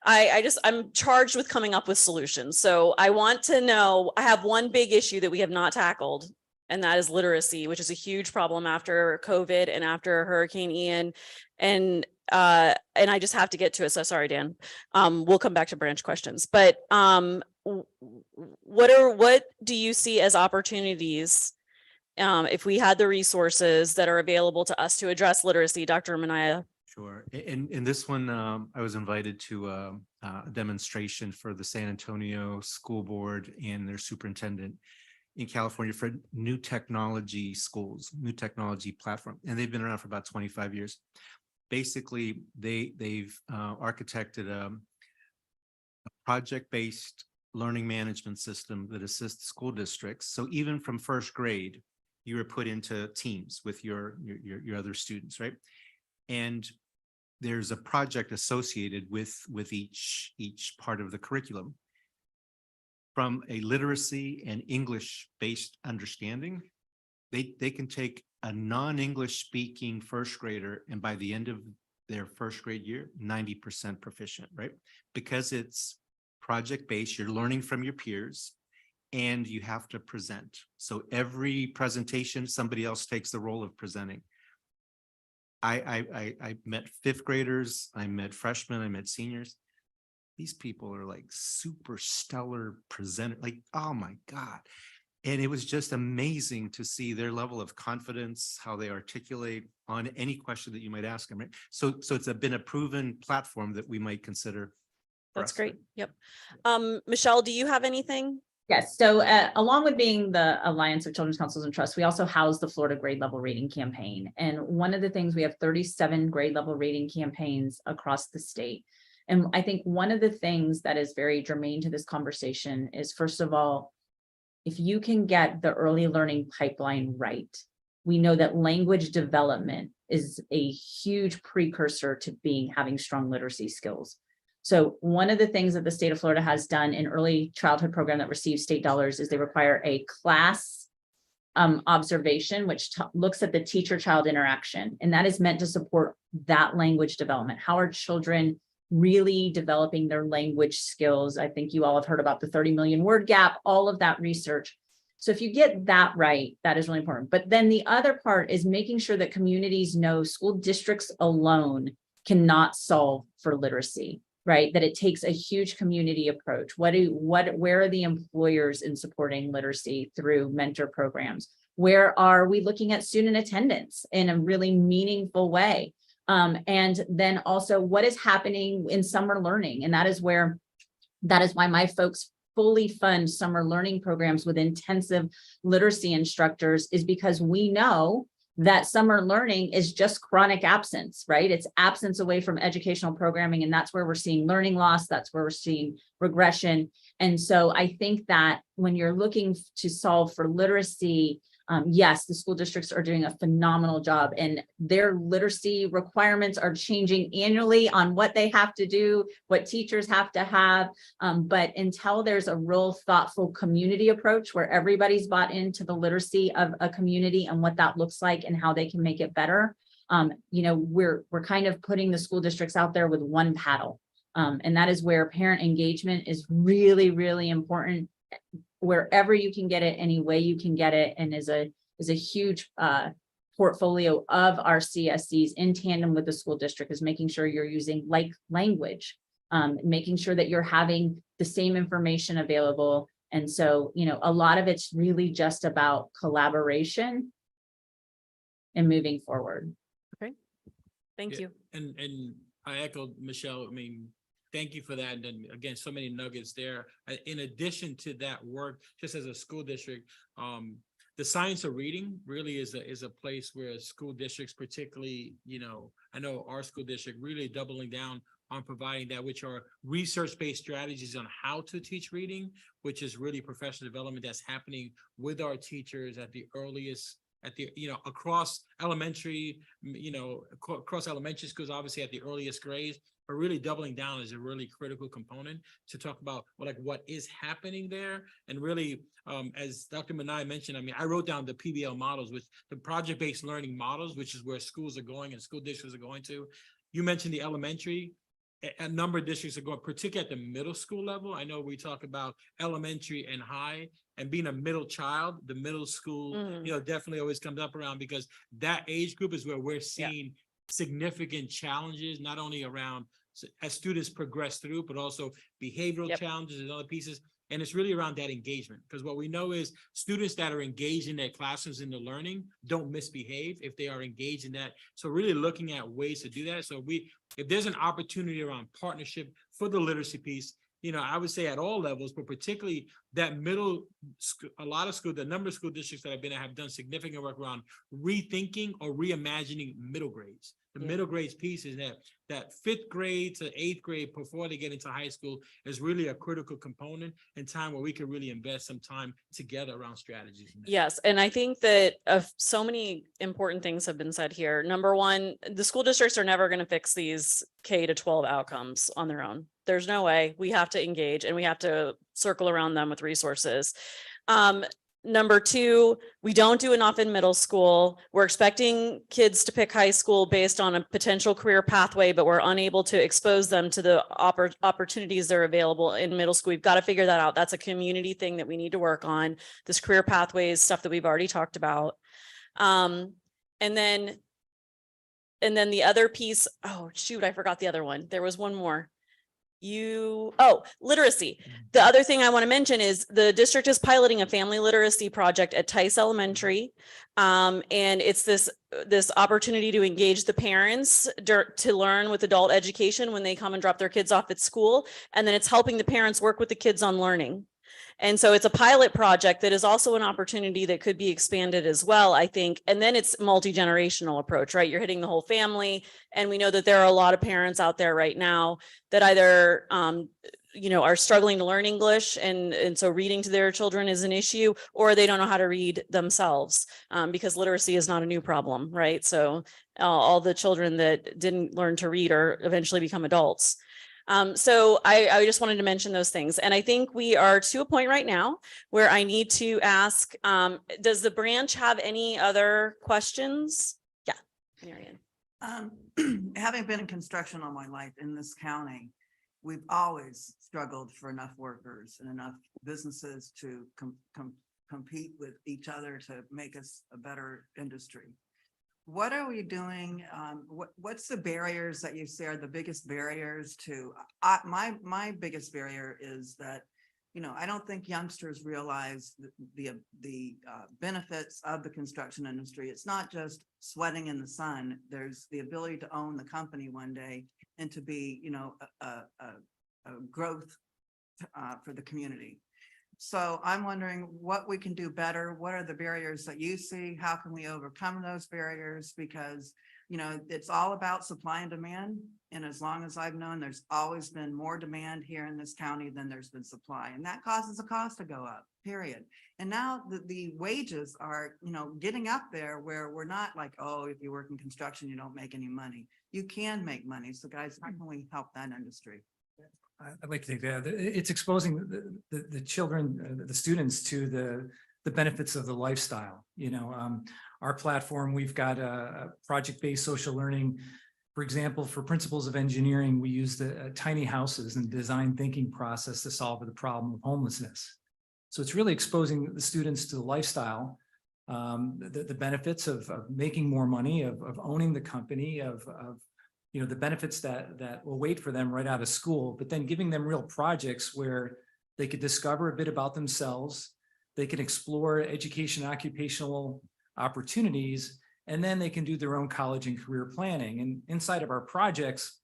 I'm charged with coming up with solutions. So I want to know, I have one big issue that we have not tackled, and that is literacy, which is a huge problem after COVID and after Hurricane Ian. And I just have to get to it. So sorry, Dan. We'll come back to branch questions, but what do you see as opportunities if we had the resources that are available to us to address literacy, Dr. Manaya? Sure. In this one, I was invited to a demonstration for the San Antonio School Board and their superintendent in California for new technology schools, new technology platform, and they've been around for about 25 years. Basically, they've architected a project-based learning management system that assists school districts. So even from first grade, you were put into teams with your other students, right? And there's a project associated with each part of the curriculum. From a literacy and English-based understanding, they can take a non-English speaking first grader, and by the end of their first grade year, 90% proficient, right? Because it's project-based, you're learning from your peers, and you have to present. So every presentation, somebody else takes the role of presenting. I met fifth graders, I met freshmen, I met seniors. These people are like super stellar presenters, like, oh my God. And it was just amazing to see their level of confidence, how they articulate on any question that you might ask them, right? So it's been a proven platform that we might consider. for That's us, great. right? Yep. Michelle, do you have anything? Yes, so along with being the Alliance of Children's Councils and Trusts, we also house the Florida Grade Level Rating Campaign. And one of the things, we have 37 grade level rating campaigns across the state. And I think one of the things that is very germane to this conversation is, first of all, if you can get the early learning pipeline right, we know that language development is a huge precursor to having strong literacy skills. So one of the things that the state of Florida has done in early childhood program that receives state dollars is they require a class observation, which looks at the teacher-child interaction. And that is meant to support that language development. How are children really developing their language skills? I think you all have heard about the 30 million word gap, all of that research. So if you get that right, that is really important. But then the other part is making sure that communities know school districts alone cannot solve for literacy, right? That it takes a huge community approach. Where are the employers in supporting literacy through mentor programs? Where are we looking at student attendance in a really meaningful way? And then also what is happening in summer learning? And that is why my folks fully fund summer learning programs with intensive literacy instructors, is because we know that summer learning is just chronic absence, right? It's absence away from educational programming. And that's where we're seeing learning loss. That's where we're seeing regression. And so I think that when you're looking to solve for literacy, yes, the school districts are doing a phenomenal job, and their literacy requirements are changing annually on what they have to do, what teachers have to have. But until there's a real thoughtful community approach where everybody's bought into the literacy of a community and what that looks like and how they can make it better, we're kind of putting the school districts out there with one paddle. And that is where parent engagement is really, really important. Wherever you can get it, any way you can get it, and is a huge portfolio of our CSCs in tandem with the school district, is making sure you're using like language, making sure that you're having the same information available. And so, a lot of it's really just about collaboration and moving forward. Okay. Thank Yeah. you. And I echoed Michelle. I mean, thank you for that. And then again, so many nuggets there. In addition to that work, just as a school district, the science of reading really is a place where school districts, particularly, I know our school district really doubling down on providing that, which are research-based strategies on how to teach reading, which is really professional development that's happening with our teachers at the earliest, across elementary, across elementary schools, obviously at the earliest grades, but really doubling down is a really critical component to talk about what is happening there. And really, as Dr. Manai mentioned, I mean, I wrote down the PBL models, which the project-based learning models, which is where schools are going and school districts are going to. You mentioned the elementary. A number of districts are going, particularly at the middle school level. I know we talk about elementary and high, and being a middle child, the middle school, definitely always comes up around, because that age group is where we're seeing significant challenges, not only around as students progress through, but also behavioral challenges and other pieces. And it's really around that engagement, because what we know is students that are engaged in their classrooms in the learning don't misbehave if they are engaged in that. So really looking at ways to do that. So if there's an opportunity around partnership for the literacy piece, I would say at all levels, but particularly that middle school, the number of school districts that I've been at have done significant work around rethinking or reimagining middle grades. The middle grades piece is that 5th grade to 8th grade before they get into high school is really a critical component and time where we can really invest some time together around strategies. Yes, and I think that so many important things have been said here. Number one, the school districts are never going to fix these K to 12 outcomes on their own. There's no way. We have to engage and we have to circle around them with resources. Number two, we don't do enough in middle school. We're expecting kids to pick high school based on a potential career pathway, but we're unable to expose them to the opportunities that are available in middle school. We've got to figure that out. That's a community thing that we need to work on. This career pathways stuff that we've already talked about. And then the other piece, oh shoot, I forgot the other one. There was one more. Literacy. The other thing I want to mention is the district is piloting a family literacy project at Tice Elementary. And it's this opportunity to engage the parents to learn with adult education when they come and drop their kids off at school. And then it's helping the parents work with the kids on learning. And so it's a pilot project that is also an opportunity that could be expanded as well, I think. And then it's multi-generational approach, right? You're hitting the whole family. And we know that there are a lot of parents out there right now that either, are struggling to learn English. And so reading to their children is an issue, or they don't know how to read themselves because literacy is not a new problem, right? So all the children that didn't learn to read or eventually become adults. So I just wanted to mention those things. And I think we are to a point right now where I need to ask, does the branch have any other questions? Yeah, Marian. Having been in construction all my life in this county, we've always struggled for enough workers and enough businesses to compete with each other to make us a better industry. What are we doing? What's the barriers that you say are the biggest barriers to, my biggest barrier is that, I don't think youngsters realize the benefits of the construction industry. It's not just sweating in the sun. There's the ability to own the company one day and to be, a growth for the community. So I'm wondering what we can do better. What are the barriers that you see? How can we overcome those barriers? Because, it's all about supply and demand. And as long as I've known, there's always been more demand here in this county than there's been supply. And that causes the cost to go up, period. And now the wages are, getting up there where we're not like, oh, if you work in construction, you don't make any money. You can make money. So guys, how can we help that industry? I'd like to think that it's exposing the children, the students to the benefits of the lifestyle. Our platform, we've got a project-based social learning. For example, for principles of engineering, we use the tiny houses and design thinking process to solve the problem of homelessness. So it's really exposing the students to the lifestyle, the benefits of making more money, of owning the company, of the benefits that will wait for them right out of school, but then giving them real projects where they could discover a bit about themselves, they can explore education, occupational opportunities, and then they can do their own college and career planning. And inside of our projects,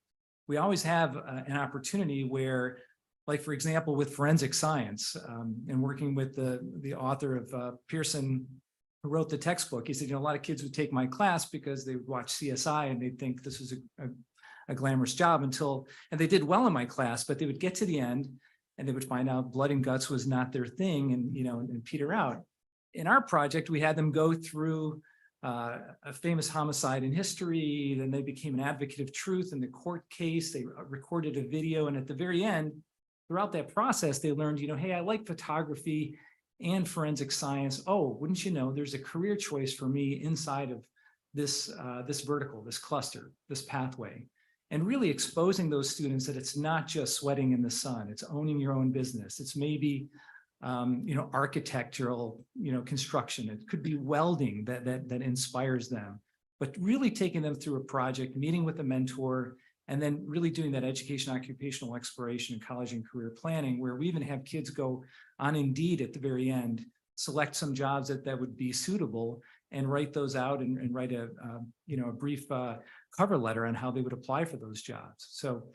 we always have an opportunity where, like, for example, with forensic science and working with the author of Pearson, who wrote the textbook, he said, a lot of kids would take my class because they would watch CSI and they'd think this was a glamorous job and they did well in my class, but they would get to the end and they would find out blood and guts was not their thing and peter out. In our project, we had them go through a famous homicide in history. Then they became an advocate of truth in the court case. They recorded a video. And at the very end, throughout that process, they learned, hey, I like photography and forensic science. Oh, wouldn't you know, there's a career choice for me inside of this, this vertical, this cluster, this pathway. And really exposing those students that it's not just sweating in the sun, it's owning your own business. It's maybe, architectural, construction. It could be welding that inspires them, but really taking them through a project, meeting with a mentor, and then really doing that education, occupational exploration, and college and career planning, where we even have kids go on Indeed at the very end, select some jobs that would be suitable, and write those out and write a brief cover letter on how they would apply for those jobs. So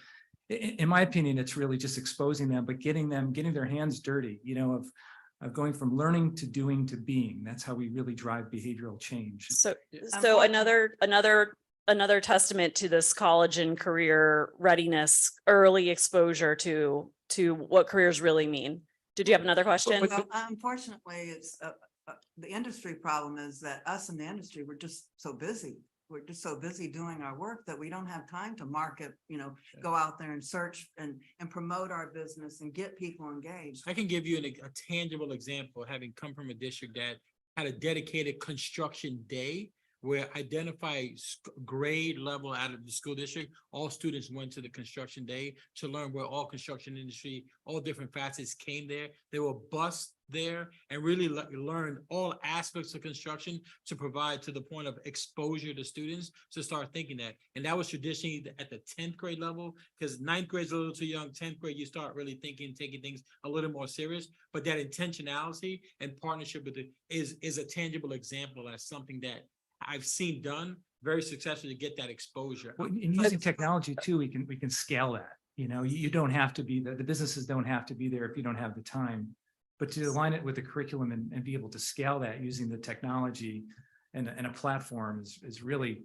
in my opinion, it's really just exposing them, but getting their hands dirty, of going from learning to doing to being. That's how we really drive behavioral change. So another testament to this college and career readiness, early exposure to what careers really mean. Did you have another question? Well, unfortunately, it's the industry problem is that us in the industry, we're just so busy. We're just so busy doing our work that we don't have time to market, go out there and search and promote our business and get people engaged. I can give you a tangible example, having come from a district that had a dedicated construction day where identify grade level out of the school district. All students went to the construction day to learn where all construction industry, all different facets came there. They were bused there and really learned all aspects of construction to provide to the point of exposure to students to start thinking that. And that was traditionally at the 10th grade level, because 9th grade is a little too young. 10th grade, you start really thinking, taking things a little more serious. But that intentionality and partnership with it is a tangible example as something that I've seen done very successfully to get that exposure. Well, in using technology too, we can scale that. You don't have to be, the businesses don't have to be there if you don't have the time, but to align it with the curriculum and be able to scale that using the technology and a platform is really,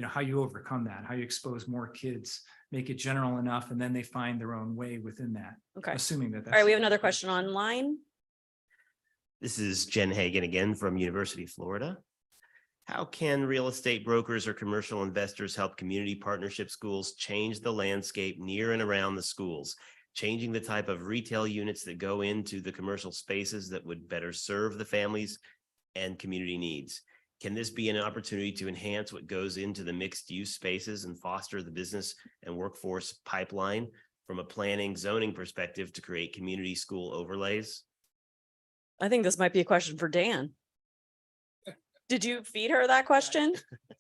how you overcome that, how you expose more kids, make it general enough, and then they find their own way within that. Okay. Assuming that. All right, we have another question online. This is Jen Hagan again from University of Florida. How can real estate brokers or commercial investors help community partnership schools change the landscape near and around the schools, changing the type of retail units that go into the commercial spaces that would better serve the families and community needs? Can this be an opportunity to enhance what goes into the mixed use spaces and foster the business and workforce pipeline from a planning zoning perspective to create community school overlays? I think this might be a question for Dan. Did you feed her that question?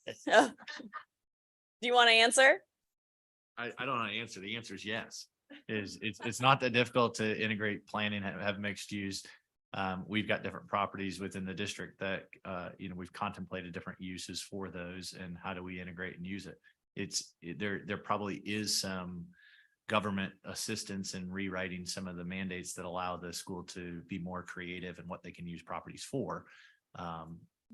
Do you want to answer? I don't know the answer. The answer is yes. It's not that difficult to integrate planning, have mixed use. We've got different properties within the district that, we've contemplated different uses for those and how do we integrate and use it. There probably is some government assistance in rewriting some of the mandates that allow the school to be more creative in what they can use properties for.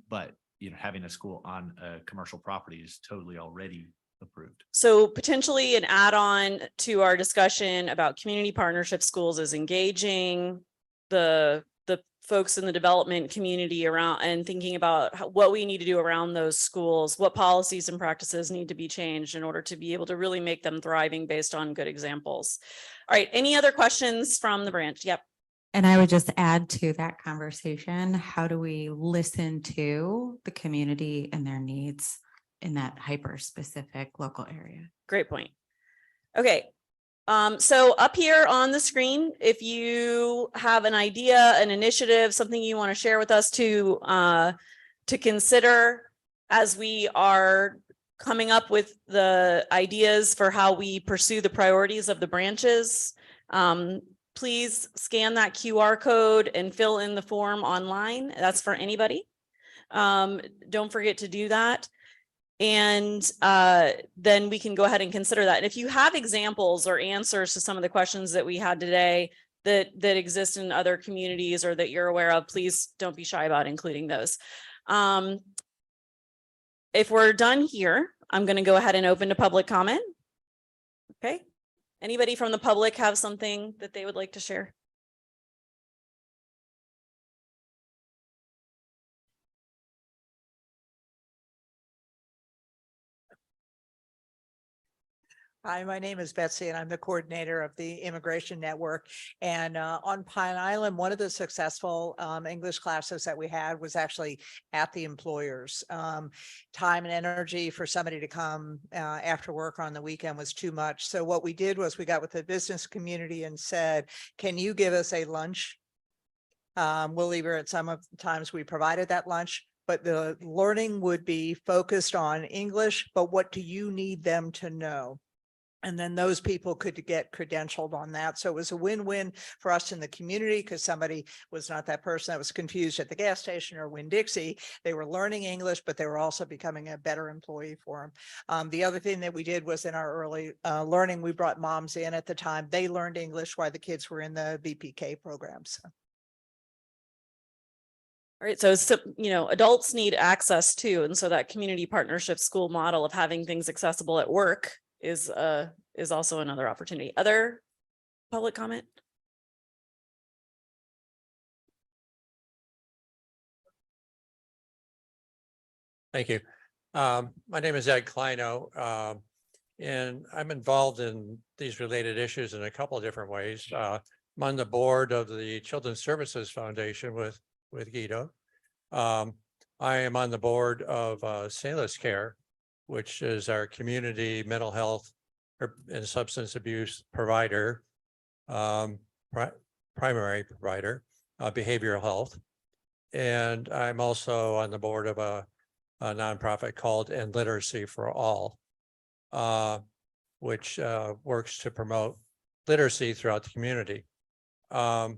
But, having a school on a commercial property is totally already approved. So potentially an add-on to our discussion about community partnership schools is engaging the folks in the development community around and thinking about what we need to do around those schools, what policies and practices need to be changed in order to be able to really make them thriving based on good examples. All right, any other questions from the branch? Yep. And I would just add to that conversation, how do we listen to the community and their needs in that hyper-specific local area? Great point. Okay. So up here on the screen, if you have an idea, an initiative, something you want to share with us to consider as we are coming up with the ideas for how we pursue the priorities of the branches, please scan that QR code and fill in the form online. That's for anybody. Don't forget to do that. And then we can go ahead and consider that. And if you have examples or answers to some of the questions that we had today that exist in other communities or that you're aware of, please don't be shy about including those. If we're done here, I'm going to go ahead and open to public comment. Okay. Anybody from the public have something that they would like to share? Hi, my name is Betsy and I'm the coordinator of the Immigration Network. And on Pine Island, one of the successful English classes that we had was actually at the employers. Time and energy for somebody to come after work on the weekend was too much. So what we did was we got with the business community and said, can you give us a lunch? We'll either at some of the times we provided that lunch, but the learning would be focused on English, but what do you need them to know? And then those people could get credentialed on that. So it was a win-win for us in the community because somebody was not that person that was confused at the gas station or Winn-Dixie. They were learning English, but they were also becoming a better employee for them. The other thing that we did was in our early learning, we brought moms in at the time. They learned English while the kids were in the VPK programs. All right, so, you know, adults need access too. And so that community partnership school model of having things accessible at work is also another opportunity. Other public comment? Thank you. My name is Ed Kleino, and I'm involved in these related issues in a couple of different ways. I'm on the board of the Children's Services Foundation with Guido. I am on the board of Salus Care, which is our community mental health and substance abuse provider, primary provider, behavioral health. And I'm also on the board of a nonprofit called End Literacy for All, which works to promote literacy throughout the community. A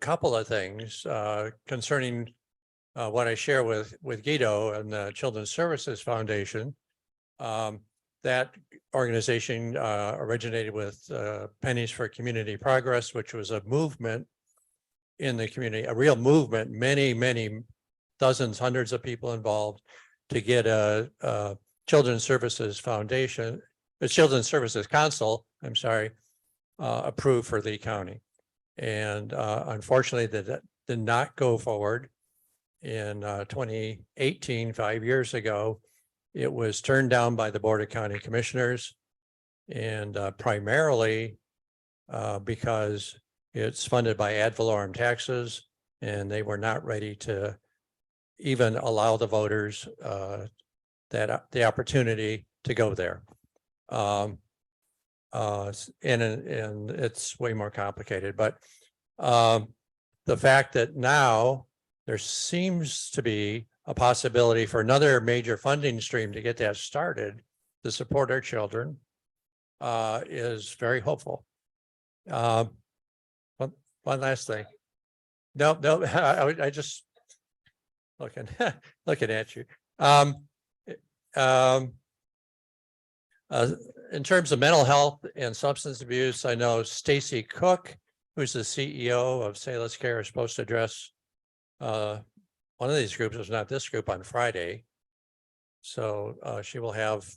couple of things concerning what I share with Guido and the Children's Services Foundation. That organization originated with Pennies for Community Progress, which was a movement in the community, a real movement, many dozens, hundreds of people involved to get a Children's Services Foundation, the Children's Services Council, I'm sorry, approved for Lee County. And unfortunately, that did not go forward. In 2018, 5 years ago, it was turned down by the Board of County Commissioners, and primarily because it's funded by ad valorem taxes, and they were not ready to even allow the voters that the opportunity to go there. And it's way more complicated, but the fact that now there seems to be a possibility for another major funding stream to get that started to support our children is very hopeful. One last thing. No, I just looking at you. In terms of mental health and substance abuse, I know Stacy Cook, who's the CEO of Salus Care, is supposed to address one of these groups. It's not this group on Friday. So she will have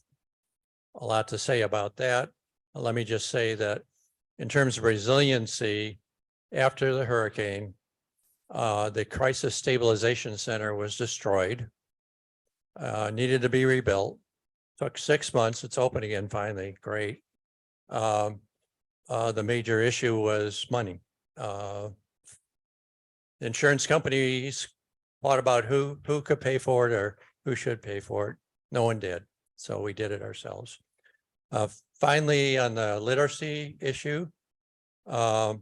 a lot to say about that. Let me just say that in terms of resiliency, after the hurricane, the Crisis Stabilization Center was destroyed, needed to be rebuilt. Took 6 months. It's open again finally. Great. The major issue was money. Insurance companies thought about who could pay for it or who should pay for it. No one did. So we did it ourselves. Finally, on the literacy issue, the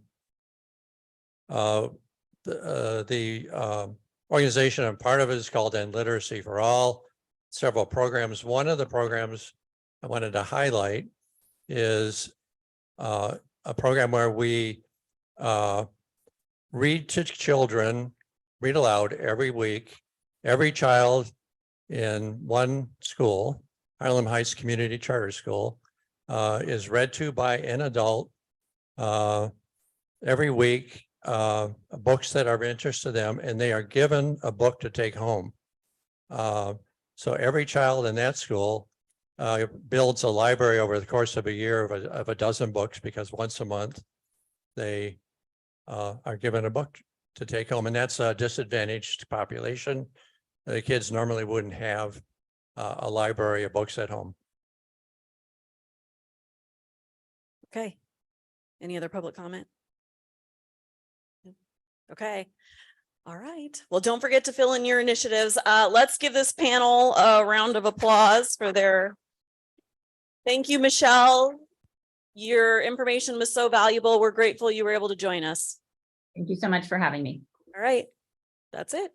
organization I'm part of is called End Literacy for All. Several programs. One of the programs I wanted to highlight is a program where we read to children, read aloud every week. Every child in one school, Harlem Heights Community Charter School, is read to by an adult every week, books that are of interest to them, and they are given a book to take home. So every child in that school builds a library over the course of a year of a dozen books, because once a month they are given a book to take home, and that's a disadvantaged population. The kids normally wouldn't have a library of books at home. Okay. Any other public comment? Okay. All right. Well, don't forget to fill in your initiatives. Let's give this panel a round of applause for their. Thank you, Michelle. Your information was so valuable. We're grateful you were able to join us. Thank you so much for having me. All right. That's it.